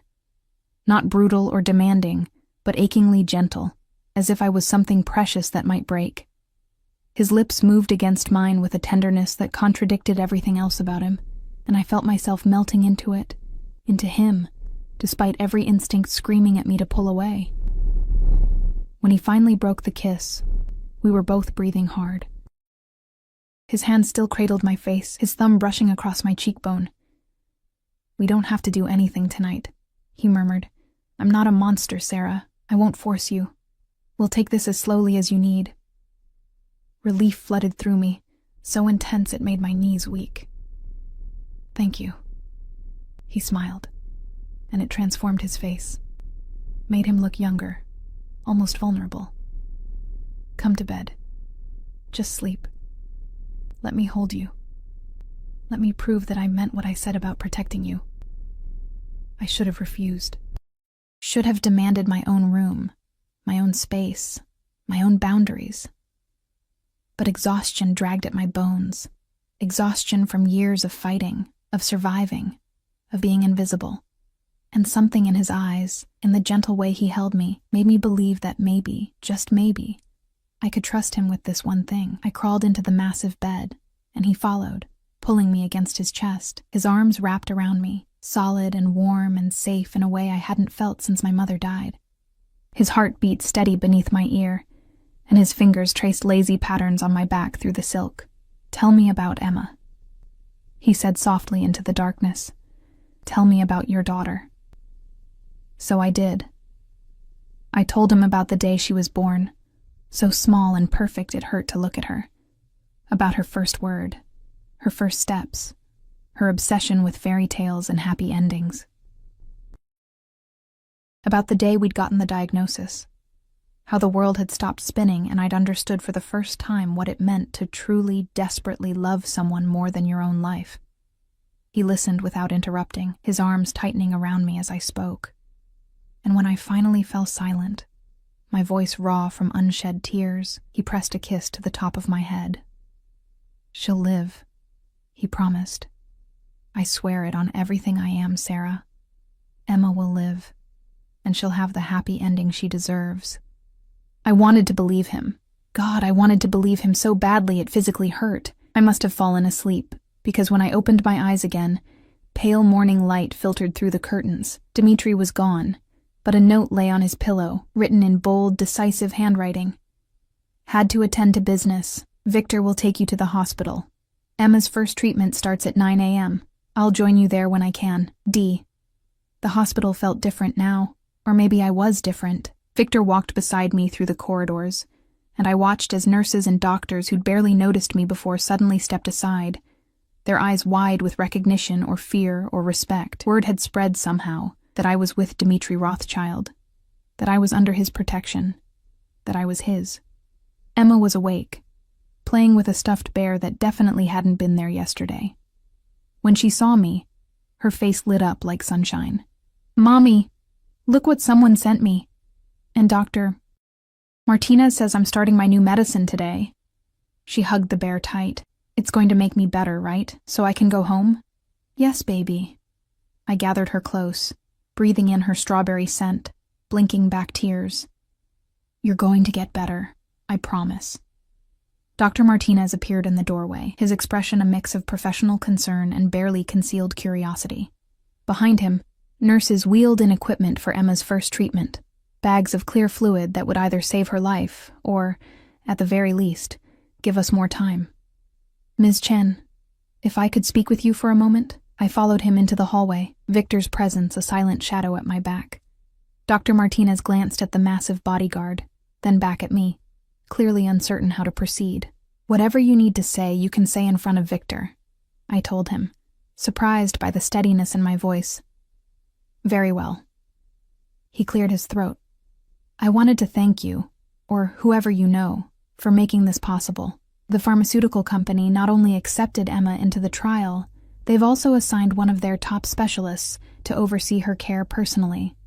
Not brutal or demanding, but achingly gentle, as if I was something precious that might break. His lips moved against mine with a tenderness that contradicted everything else about him, and I felt myself melting into it, into him, despite every instinct screaming at me to pull away. When he finally broke the kiss, we were both breathing hard. His hand still cradled my face, his thumb brushing across my cheekbone. We don't have to do anything tonight, he murmured. I'm not a monster, Sarah. I won't force you. We'll take this as slowly as you need. Relief flooded through me, so intense it made my knees weak. Thank you. He smiled, and it transformed his face, made him look younger, almost vulnerable. Come to bed. Just sleep. Let me hold you. Let me prove that I meant what I said about protecting you. I should have refused. Should have demanded my own room, my own space, my own boundaries. But exhaustion dragged at my bones. Exhaustion from years of fighting, of surviving, of being invisible. And something in his eyes, in the gentle way he held me, made me believe that maybe, just maybe, I could trust him with this one thing. I crawled into the massive bed, and he followed, pulling me against his chest, his arms wrapped around me, solid and warm and safe in a way I hadn't felt since my mother died. His heart beat steady beneath my ear, and his fingers traced lazy patterns on my back through the silk. Tell me about Emma, he said softly into the darkness. Tell me about your daughter. So I did. I told him about the day she was born, so small and perfect it hurt to look at her. About her first word, her first steps, her obsession with fairy tales and happy endings. About the day we'd gotten the diagnosis, how the world had stopped spinning and I'd understood for the first time what it meant to truly, desperately love someone more than your own life. He listened without interrupting, his arms tightening around me as I spoke. And when I finally fell silent, my voice raw from unshed tears, he pressed a kiss to the top of my head. She'll live, he promised. I swear it on everything I am, Sarah. Emma will live, and she'll have the happy ending she deserves. I wanted to believe him. God, I wanted to believe him so badly it physically hurt. I must have fallen asleep, because when I opened my eyes again, pale morning light filtered through the curtains. Dmitri was gone, but a note lay on his pillow, written in bold, decisive handwriting. Had to attend to business. Victor will take you to the hospital. Emma's first treatment starts at 9 a.m. I'll join you there when I can. D. The hospital felt different now, or maybe I was different. Victor walked beside me through the corridors, and I watched as nurses and doctors who'd barely noticed me before suddenly stepped aside, their eyes wide with recognition or fear or respect. Word had spread somehow that I was with Dmitri Rothschild, that I was under his protection, that I was his. Emma was awake, playing with a stuffed bear that definitely hadn't been there yesterday. When she saw me, her face lit up like sunshine. "Mommy, look what someone sent me. And Dr. Martinez says I'm starting my new medicine today." She hugged the bear tight. "It's going to make me better, right? So I can go home?" "Yes, baby." I gathered her close, breathing in her strawberry scent, blinking back tears. "You're going to get better, I promise." Dr. Martinez appeared in the doorway, his expression a mix of professional concern and barely concealed curiosity. Behind him, nurses wheeled in equipment for Emma's first treatment, bags of clear fluid that would either save her life or, at the very least, give us more time. "Ms. Chen, if I could speak with you for a moment?" I followed him into the hallway, Victor's presence a silent shadow at my back. Dr. Martinez glanced at the massive bodyguard, then back at me, clearly uncertain how to proceed. "Whatever you need to say, you can say in front of Victor," I told him, surprised by the steadiness in my voice. "Very well." He cleared his throat. "I wanted to thank you, or whoever you know, for making this possible. The pharmaceutical company not only accepted Emma into the trial, they've also assigned one of their top specialists to oversee her care personally.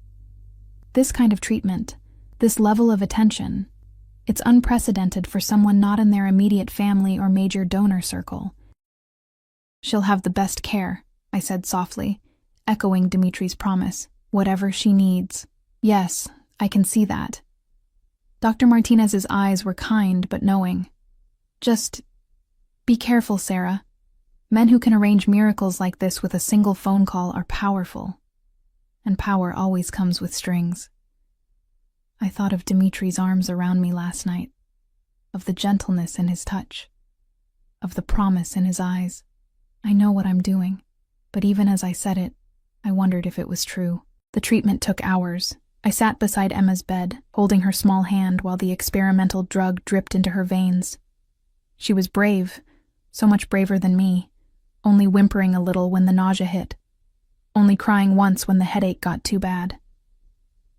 This kind of treatment, this level of attention, it's unprecedented for someone not in their immediate family or major donor circle." "She'll have the best care," I said softly, echoing Dimitri's promise. "Whatever she needs." "Yes, I can see that." Dr. Martinez's eyes were kind but knowing. "Just be careful, Sarah. Men who can arrange miracles like this with a single phone call are powerful. And power always comes with strings." I thought of Dimitri's arms around me last night, of the gentleness in his touch, of the promise in his eyes. I know what I'm doing, but even as I said it, I wondered if it was true. The treatment took hours. I sat beside Emma's bed, holding her small hand while the experimental drug dripped into her veins. She was brave, so much braver than me, only whimpering a little when the nausea hit, only crying once when the headache got too bad.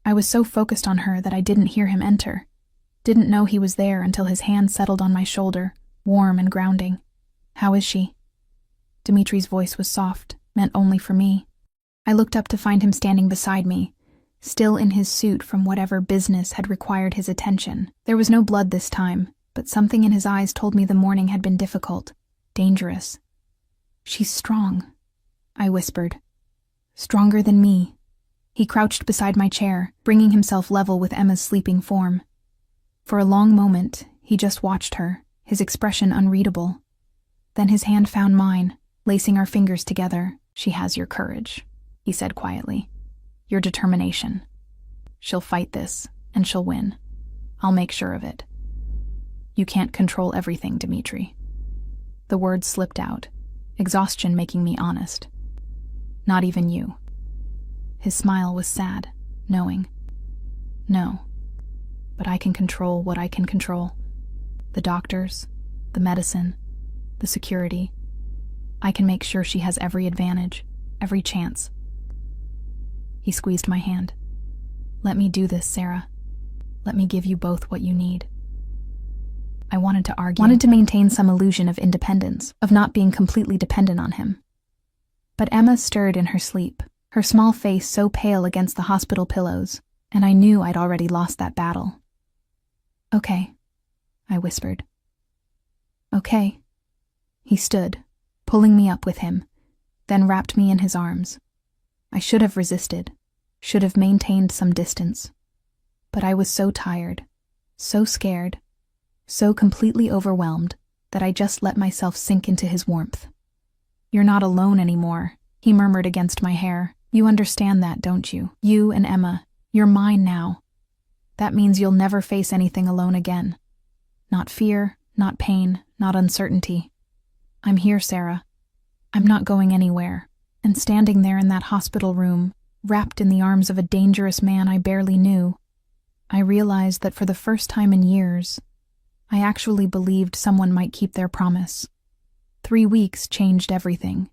I was so focused on her that I didn't hear him enter, didn't know he was there until his hand settled on my shoulder, warm and grounding. "How is she?" Dimitri's voice was soft, meant only for me. I looked up to find him standing beside me, still in his suit from whatever business had required his attention. There was no blood this time, but something in his eyes told me the morning had been difficult, dangerous. "She's strong," I whispered. "Stronger than me." He crouched beside my chair, bringing himself level with Emma's sleeping form. For a long moment, he just watched her, his expression unreadable. Then his hand found mine, lacing our fingers together. "She has your courage," he said quietly. "Your determination. She'll fight this, and she'll win. I'll make sure of it. You can't control everything, Dmitri." The words slipped out, exhaustion making me honest. "Not even you." His smile was sad, knowing. "No, but I can control what I can control. The doctors, the medicine, the security. I can make sure she has every advantage, every chance." He squeezed my hand. "Let me do this, Sarah. Let me give you both what you need." I wanted to argue, wanted to maintain some illusion of independence, of not being completely dependent on him. But Emma stirred in her sleep, her small face so pale against the hospital pillows, and I knew I'd already lost that battle. "Okay," I whispered. "Okay." He stood, pulling me up with him, then wrapped me in his arms. I should have resisted, should have maintained some distance. But I was so tired, so scared, so completely overwhelmed that I just let myself sink into his warmth. "You're not alone anymore," he murmured against my hair. "You understand that, don't you? You and Emma, you're mine now. That means you'll never face anything alone again. Not fear, not pain, not uncertainty. I'm here, Sarah. I'm not going anywhere. And standing there in that hospital room, wrapped in the arms of a dangerous man I barely knew, I realized that for the first time in years, I actually believed someone might keep their promise. 3 weeks changed everything.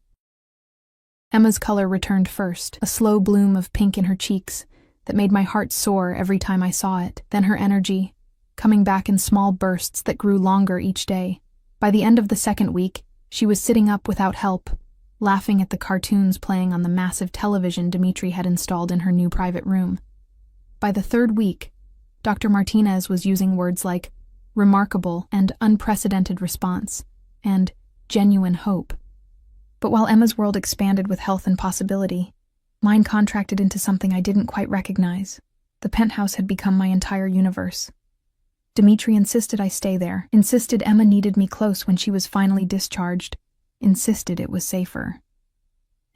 Emma's color returned first, a slow bloom of pink in her cheeks that made my heart soar every time I saw it. Then her energy, coming back in small bursts that grew longer each day. By the end of the 2nd week, she was sitting up without help, laughing at the cartoons playing on the massive television Dimitri had installed in her new private room. By the 3rd week, Dr. Martinez was using words like remarkable and unprecedented response, and genuine hope. But while Emma's world expanded with health and possibility, mine contracted into something I didn't quite recognize. The penthouse had become my entire universe. Dimitri insisted I stay there, insisted Emma needed me close when she was finally discharged, insisted it was safer.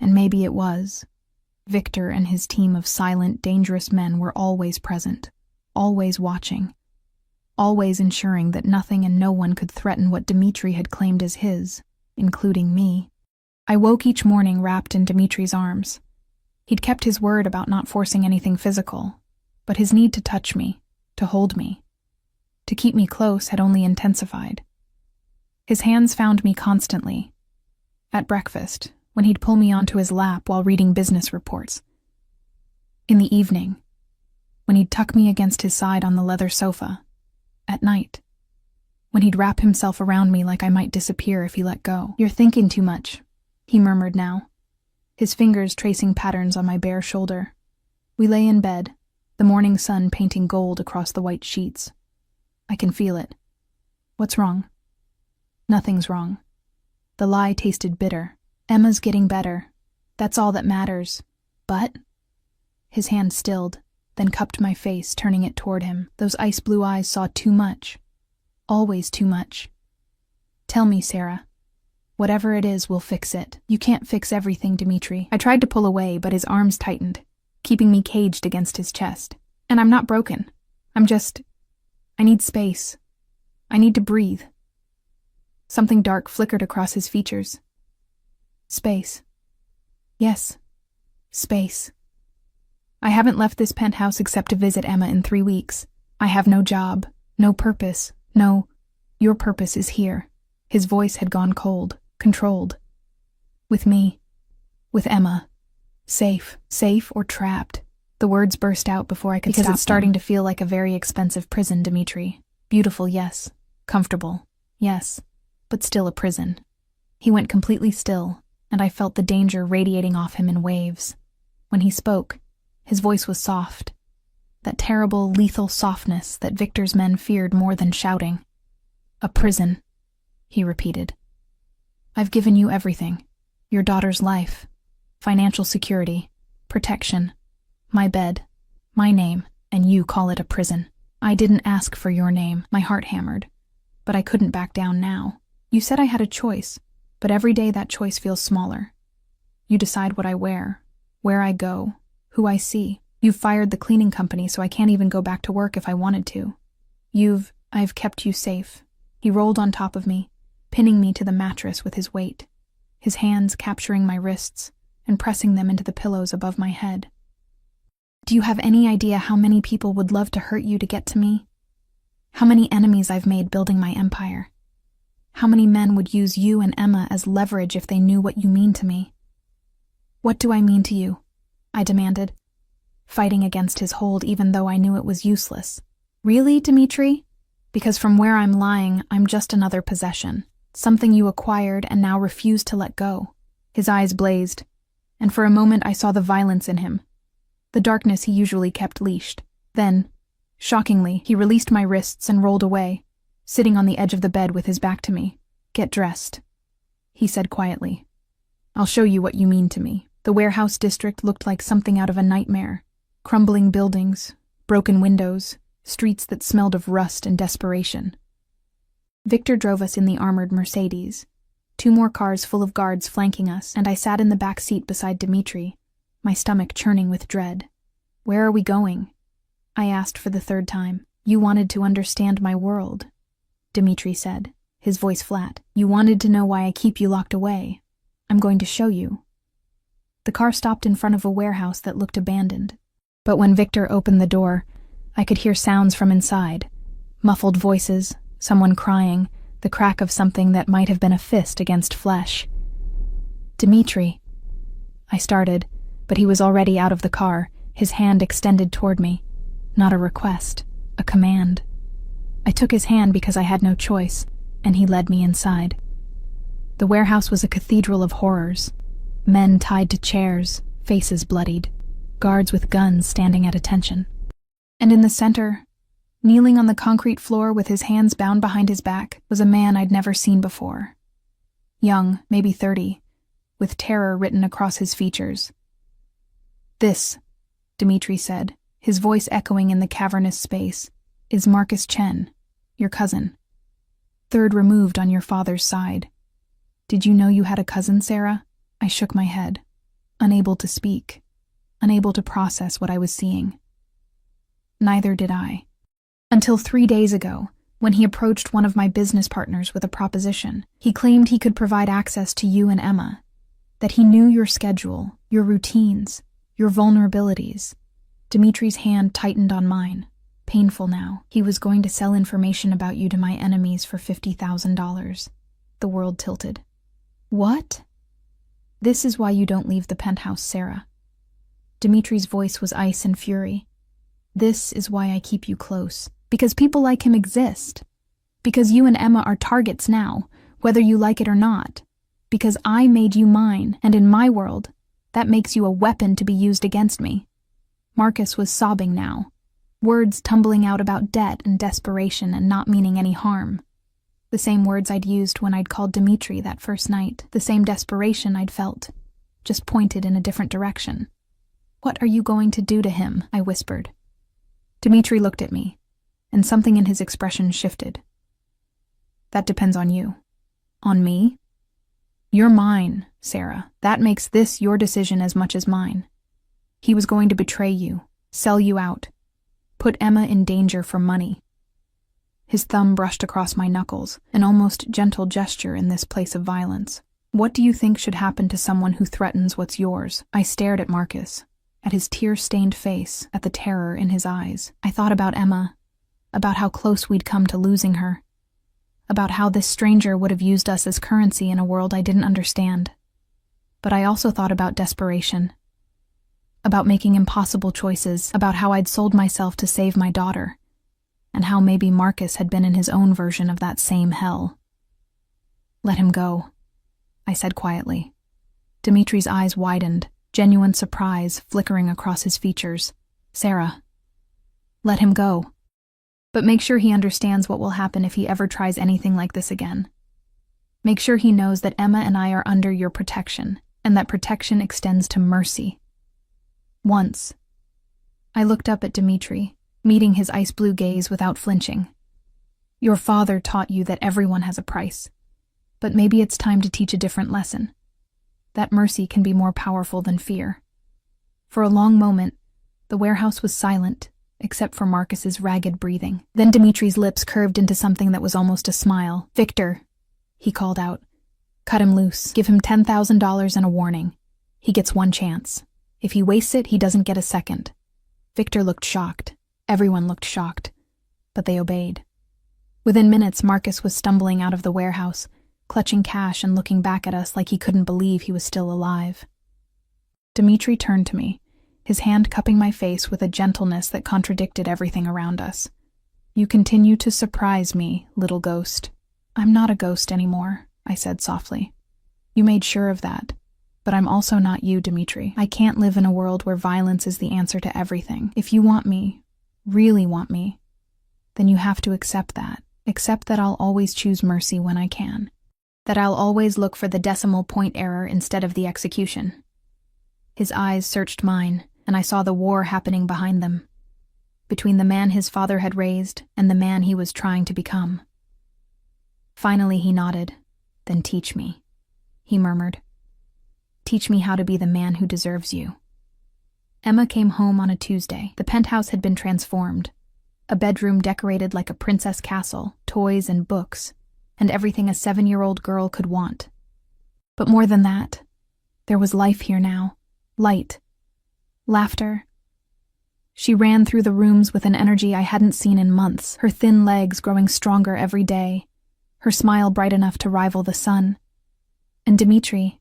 And maybe it was. Victor and his team of silent, dangerous men were always present, always watching, always ensuring that nothing and no one could threaten what Dimitri had claimed as his, including me. I woke each morning wrapped in Dimitri's arms. He'd kept his word about not forcing anything physical, but his need to touch me, to hold me, to keep me close had only intensified. His hands found me constantly. At breakfast, when he'd pull me onto his lap while reading business reports. In the evening, when he'd tuck me against his side on the leather sofa. At night, when he'd wrap himself around me like I might disappear if he let go. "You're thinking too much," he murmured now, his fingers tracing patterns on my bare shoulder. We lay in bed, the morning sun painting gold across the white sheets. I can feel it. What's wrong? Nothing's wrong. The lie tasted bitter. Emma's getting better. That's all that matters. But... His hand stilled, then cupped my face, turning it toward him. Those ice blue eyes saw too much. Always too much. "Tell me, Sarah. Whatever it is, we'll fix it." "You can't fix everything, Dimitri." I tried to pull away, but his arms tightened, keeping me caged against his chest. "And I'm not broken. I need space. I need to breathe." Something dark flickered across his features. Space. Yes. Space. I haven't left this penthouse except to visit Emma in 3 weeks. I have no job, no purpose. No, your purpose is here. His voice had gone cold, controlled. With me. With Emma. Safe. Safe or trapped. The words burst out before I could stop them. Because it's starting to feel like a very expensive prison, Dimitri. Beautiful, yes. Comfortable, yes. But still a prison. He went completely still, and I felt the danger radiating off him in waves. When he spoke, his voice was soft. That terrible, lethal softness that Victor's men feared more than shouting. "A prison," he repeated. "I've given you everything. Your daughter's life, financial security, protection, my bed, my name, and you call it a prison. I didn't ask for your name," my heart hammered, but I couldn't back down now. "You said I had a choice, but every day that choice feels smaller. You decide what I wear, where I go, who I see. You've fired the cleaning company so I can't even go back to work if I wanted to. I've kept you safe." He rolled on top of me, pinning me to the mattress with his weight, his hands capturing my wrists and pressing them into the pillows above my head. "Do you have any idea how many people would love to hurt you to get to me? How many enemies I've made building my empire? How many men would use you and Emma as leverage if they knew what you mean to me?" "What do I mean to you?" I demanded, fighting against his hold even though I knew it was useless. "Really, Dimitri? Because from where I'm lying, I'm just another possession, something you acquired and now refuse to let go." His eyes blazed, and for a moment I saw the violence in him, the darkness he usually kept leashed. Then, shockingly, he released my wrists and rolled away, sitting on the edge of the bed with his back to me. "Get dressed," he said quietly. "I'll show you what you mean to me." The warehouse district looked like something out of a nightmare. Crumbling buildings, broken windows, streets that smelled of rust and desperation. Victor drove us in the armored Mercedes, 2 more cars full of guards flanking us, and I sat in the back seat beside Dimitri, my stomach churning with dread. "Where are we going?" I asked for the 3rd time. "You wanted to understand my world. Dmitri said, his voice flat. You wanted to know why I keep you locked away. I'm going to show you. The car stopped in front of a warehouse that looked abandoned. But when Victor opened the door, I could hear sounds from inside. Muffled voices, someone crying, the crack of something that might have been a fist against flesh. Dmitri. I started, but he was already out of the car, his hand extended toward me. Not a request, a command. I took his hand because I had no choice, and he led me inside. The warehouse was a cathedral of horrors. Men tied to chairs, faces bloodied, guards with guns standing at attention. And in the center, kneeling on the concrete floor with his hands bound behind his back, was a man I'd never seen before. Young, maybe 30, with terror written across his features. This, Dmitri said, his voice echoing in the cavernous space, is Marcus Chen, your cousin. Third removed on your father's side. Did you know you had a cousin, Sarah? I shook my head, unable to speak, unable to process what I was seeing. Neither did I. Until 3 days ago, when he approached one of my business partners with a proposition. He claimed he could provide access to you and Emma, that he knew your schedule, your routines, your vulnerabilities. Dimitri's hand tightened on mine. Painful now. He was going to sell information about you to my enemies for $50,000. The world tilted. What? This is why you don't leave the penthouse, Sarah. Dimitri's voice was ice and fury. This is why I keep you close. Because people like him exist. Because you and Emma are targets now, whether you like it or not. Because I made you mine, and in my world, that makes you a weapon to be used against me. Marcus was sobbing now, words tumbling out about debt and desperation and not meaning any harm. The same words I'd used when I'd called Dmitri that first night, the same desperation I'd felt, just pointed in a different direction. What are you going to do to him? I whispered. Dmitri looked at me, and something in his expression shifted. That depends on you. On me? You're mine, Sarah. That makes this your decision as much as mine. He was going to betray you, sell you out, put Emma in danger for money. His thumb brushed across my knuckles, an almost gentle gesture in this place of violence. What do you think should happen to someone who threatens what's yours? I stared at Marcus, at his tear-stained face, at the terror in his eyes. I thought about Emma, about how close we'd come to losing her, about how this stranger would have used us as currency in a world I didn't understand. But I also thought about desperation, about making impossible choices, about how I'd sold myself to save my daughter, and how maybe Marcus had been in his own version of that same hell. Let him go, I said quietly. Dimitri's eyes widened, genuine surprise flickering across his features. Sarah, let him go. But make sure he understands what will happen if he ever tries anything like this again. Make sure he knows that Emma and I are under your protection, and that protection extends to mercy. Once, I looked up at Dmitri, meeting his ice-blue gaze without flinching. Your father taught you that everyone has a price, but maybe it's time to teach a different lesson. That mercy can be more powerful than fear. For a long moment, the warehouse was silent, except for Marcus's ragged breathing. Then Dimitri's lips curved into something that was almost a smile. Victor, he called out. Cut him loose. Give him $10,000 and a warning. He gets one chance. If he wastes it, he doesn't get a second. Victor looked shocked. Everyone looked shocked. But they obeyed. Within minutes, Marcus was stumbling out of the warehouse, clutching cash and looking back at us like he couldn't believe he was still alive. Dmitri turned to me, his hand cupping my face with a gentleness that contradicted everything around us. You continue to surprise me, little ghost. I'm not a ghost anymore, I said softly. You made sure of that. But I'm also not you, Dmitri. I can't live in a world where violence is the answer to everything. If you want me, really want me, then you have to accept that. Accept that I'll always choose mercy when I can. That I'll always look for the decimal point error instead of the execution. His eyes searched mine, and I saw the war happening behind them, between the man his father had raised and the man he was trying to become. Finally he nodded. Then teach me, he murmured. Teach me how to be the man who deserves you. Emma came home on a Tuesday. The penthouse had been transformed. A bedroom decorated like a princess castle, toys and books, and everything a 7-year-old girl could want. But more than that, there was life here now. Light. Laughter. She ran through the rooms with an energy I hadn't seen in months, her thin legs growing stronger every day, her smile bright enough to rival the sun. And Dmitri,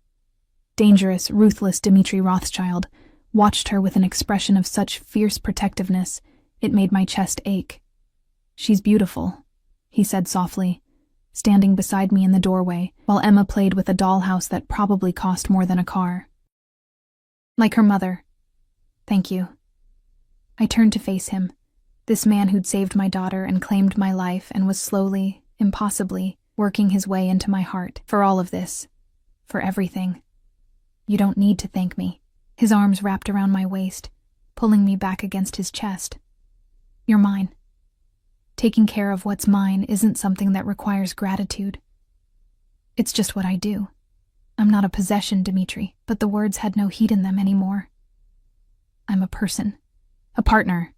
dangerous, ruthless Dmitri Rothschild, watched her with an expression of such fierce protectiveness it made my chest ache. "She's beautiful," he said softly, standing beside me in the doorway while Emma played with a dollhouse that probably cost more than a car. "Like her mother. Thank you." I turned to face him, this man who'd saved my daughter and claimed my life and was slowly, impossibly, working his way into my heart. "For all of this. For everything. You don't need to thank me." His arms wrapped around my waist, pulling me back against his chest. "You're mine. Taking care of what's mine isn't something that requires gratitude. It's just what I do. I'm not a possession, Dmitri," but the words had no heat in them anymore. "I'm a person. A partner.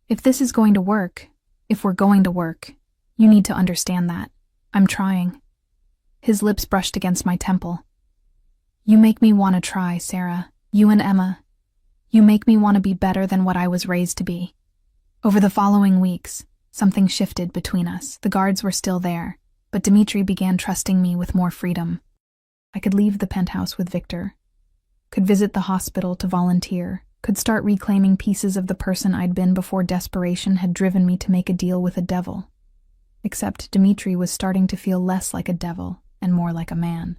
If this is going to work, if we're going to work, you need to understand that. I'm trying." His lips brushed against my temple. "You make me want to try, Sarah. You and Emma. You make me want to be better than what I was raised to be." Over the following weeks, something shifted between us. The guards were still there, but Dmitri began trusting me with more freedom. I could leave the penthouse with Victor, could visit the hospital to volunteer, could start reclaiming pieces of the person I'd been before desperation had driven me to make a deal with a devil. Except Dmitri was starting to feel less like a devil and more like a man.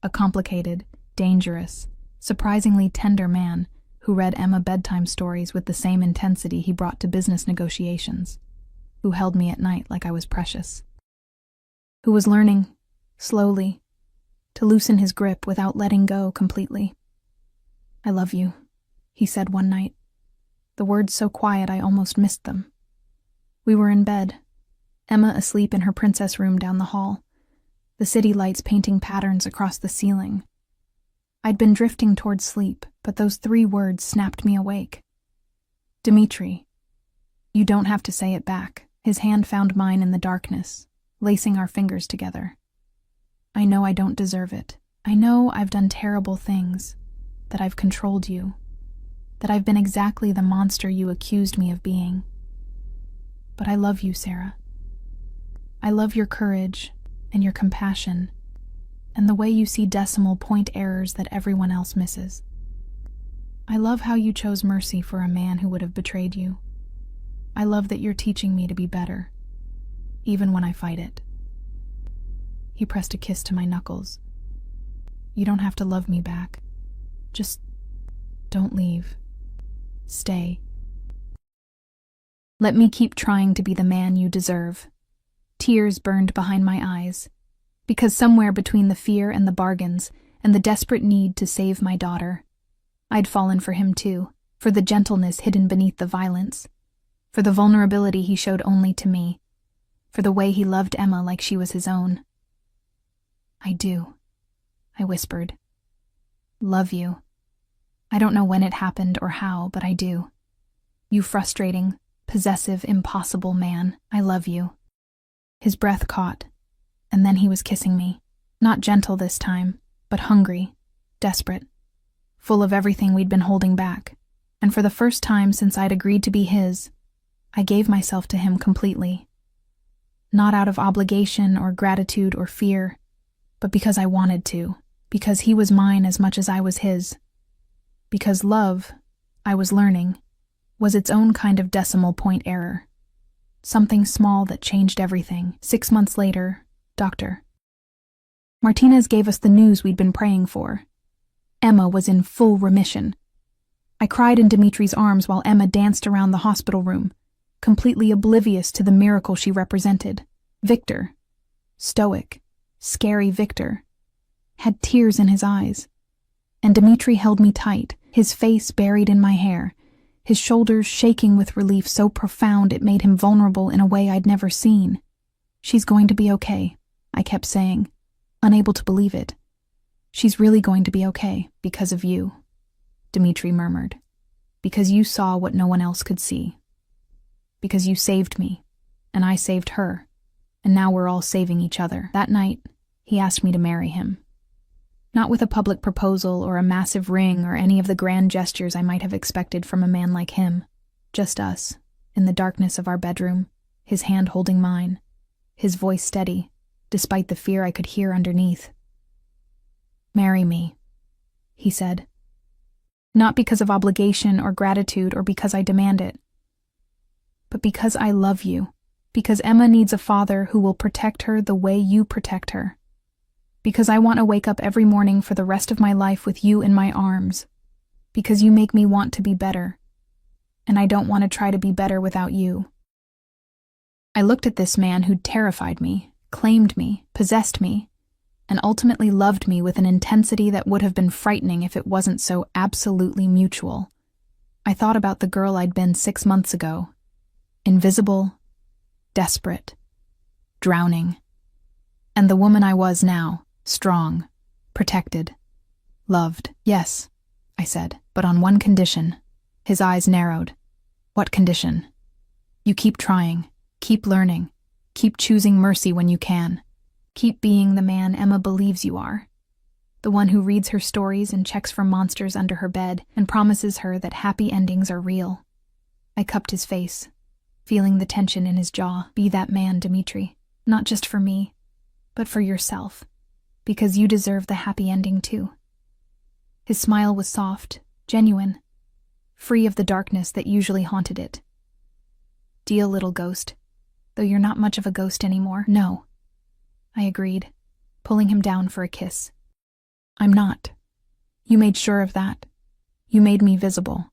A complicated, dangerous, surprisingly tender man who read Emma bedtime stories with the same intensity he brought to business negotiations, who held me at night like I was precious, who was learning, slowly, to loosen his grip without letting go completely. "I love you," he said one night, the words so quiet I almost missed them. We were in bed, Emma asleep in her princess room down the hall, the city lights painting patterns across the ceiling. I'd been drifting toward sleep, but those 3 words snapped me awake. "Dmitri." "You don't have to say it back." His hand found mine in the darkness, lacing our fingers together. "I know I don't deserve it. I know I've done terrible things, that I've controlled you, that I've been exactly the monster you accused me of being. But I love you, Sarah. I love your courage and your compassion, and the way you see decimal point errors that everyone else misses. I love how you chose mercy for a man who would have betrayed you. I love that you're teaching me to be better, even when I fight it." He pressed a kiss to my knuckles. "You don't have to love me back. Just don't leave. Stay. Let me keep trying to be the man you deserve." Tears burned behind my eyes, because somewhere between the fear and the bargains and the desperate need to save my daughter, I'd fallen for him too, for the gentleness hidden beneath the violence, for the vulnerability he showed only to me, for the way he loved Emma like she was his own. "I do," I whispered. "Love you. I don't know when it happened or how, but I do. You frustrating, possessive, impossible man, I love you." His breath caught, and then he was kissing me, not gentle this time, but hungry, desperate, full of everything we'd been holding back, and for the first time since I'd agreed to be his, I gave myself to him completely. Not out of obligation or gratitude or fear, but because I wanted to, because he was mine as much as I was his. Because love, I was learning, was its own kind of decimal point error. Something small that changed everything. 6 months later, Dr. Martinez gave us the news we'd been praying for. Emma was in full remission. I cried in Dmitri's arms while Emma danced around the hospital room, completely oblivious to the miracle she represented. Victor, stoic, scary Victor, had tears in his eyes, and Dmitri held me tight, his face buried in my hair, his shoulders shaking with relief so profound it made him vulnerable in a way I'd never seen. "She's going to be okay," I kept saying, unable to believe it. "She's really going to be okay, because of you," Dmitri murmured. "Because you saw what no one else could see. because you saved me, and I saved her, and now we're all saving each other. That night, he asked me to marry him. Not with a public proposal or a massive ring or any of the grand gestures I might have expected from a man like him. Just us, in the darkness of our bedroom, his hand holding mine, his voice steady, despite the fear I could hear underneath. "Marry me," he said. "Not because of obligation or gratitude or because I demand it, but because I love you, because Emma needs a father who will protect her the way you protect her. Because I want to wake up every morning for the rest of my life with you in my arms. Because you make me want to be better. And I don't want to try to be better without you." I looked at this man who'd terrified me, claimed me, possessed me, and ultimately loved me with an intensity that would have been frightening if it wasn't so absolutely mutual. I thought about the girl I'd been 6 months ago. Invisible, desperate, drowning. And the woman I was now. Strong, protected, loved. "Yes," I said, "but on one condition." His eyes narrowed. "What condition?" "You keep trying, keep learning, keep choosing mercy when you can. Keep being the man Emma believes you are. The one who reads her stories and checks for monsters under her bed and promises her that happy endings are real." I cupped his face, feeling the tension in his jaw. "Be that man, Dimitri. Not just for me, but for yourself. Because you deserve the happy ending too." His smile was soft, genuine, free of the darkness that usually haunted it. "Deal, little ghost, though you're not much of a ghost anymore." "No," I agreed, pulling him down for a kiss. "I'm not. You made sure of that. You made me visible.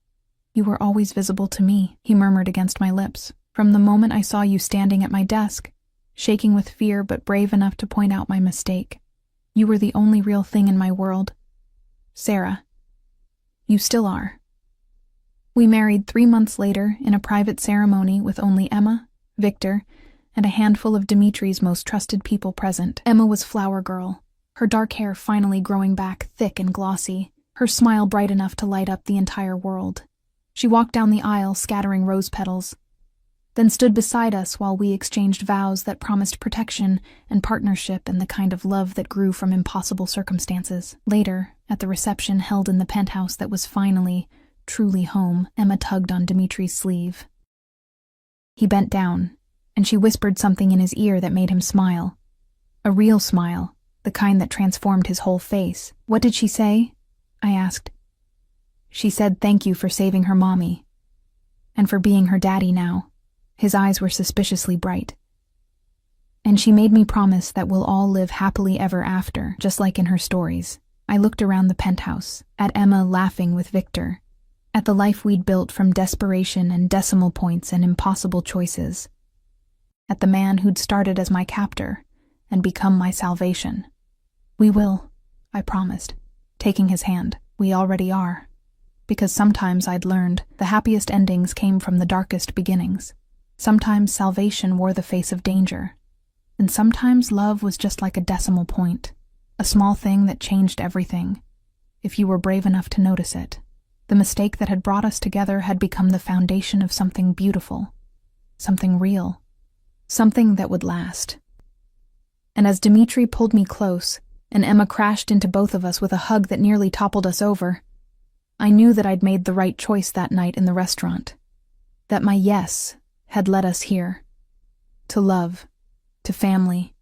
You were always visible to me," he murmured against my lips. "From the moment I saw you standing at my desk, shaking with fear but brave enough to point out my mistake. You were the only real thing in my world. Sarah. You still are." We married 3 months later in a private ceremony with only Emma, Victor, and a handful of Dimitri's most trusted people present. Emma was Flower Girl, her dark hair finally growing back thick and glossy, her smile bright enough to light up the entire world. She walked down the aisle scattering rose petals, then stood beside us while we exchanged vows that promised protection and partnership and the kind of love that grew from impossible circumstances. Later, at the reception held in the penthouse that was finally, truly home, Emma tugged on Dimitri's sleeve. He bent down, and she whispered something in his ear that made him smile. A real smile, the kind that transformed his whole face. "What did she say?" I asked. "She said thank you for saving her mommy, and for being her daddy now." His eyes were suspiciously bright. "And she made me promise that we'll all live happily ever after, just like in her stories." I looked around the penthouse, at Emma laughing with Victor, at the life we'd built from desperation and decimal points and impossible choices, at the man who'd started as my captor and become my salvation. "We will," I promised, taking his hand. "We already are." Because sometimes I'd learned the happiest endings came from the darkest beginnings. Sometimes salvation wore the face of danger, and sometimes love was just like a decimal point, a small thing that changed everything, if you were brave enough to notice it. The mistake that had brought us together had become the foundation of something beautiful, something real, something that would last. And as Dimitri pulled me close, and Emma crashed into both of us with a hug that nearly toppled us over, I knew that I'd made the right choice that night in the restaurant, that my yes had led us here, to love, to family,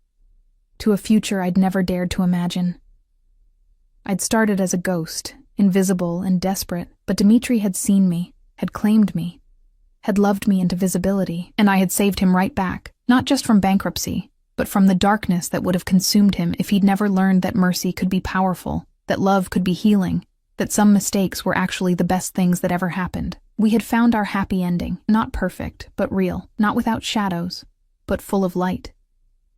to a future I'd never dared to imagine. I'd started as a ghost, invisible and desperate, but Dimitri had seen me, had claimed me, had loved me into visibility, and I had saved him right back, not just from bankruptcy, but from the darkness that would have consumed him if he'd never learned that mercy could be powerful, that love could be healing, that some mistakes were actually the best things that ever happened. We had found our happy ending, not perfect, but real, not without shadows, but full of light.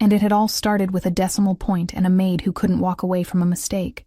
And it had all started with a decimal point and a maid who couldn't walk away from a mistake.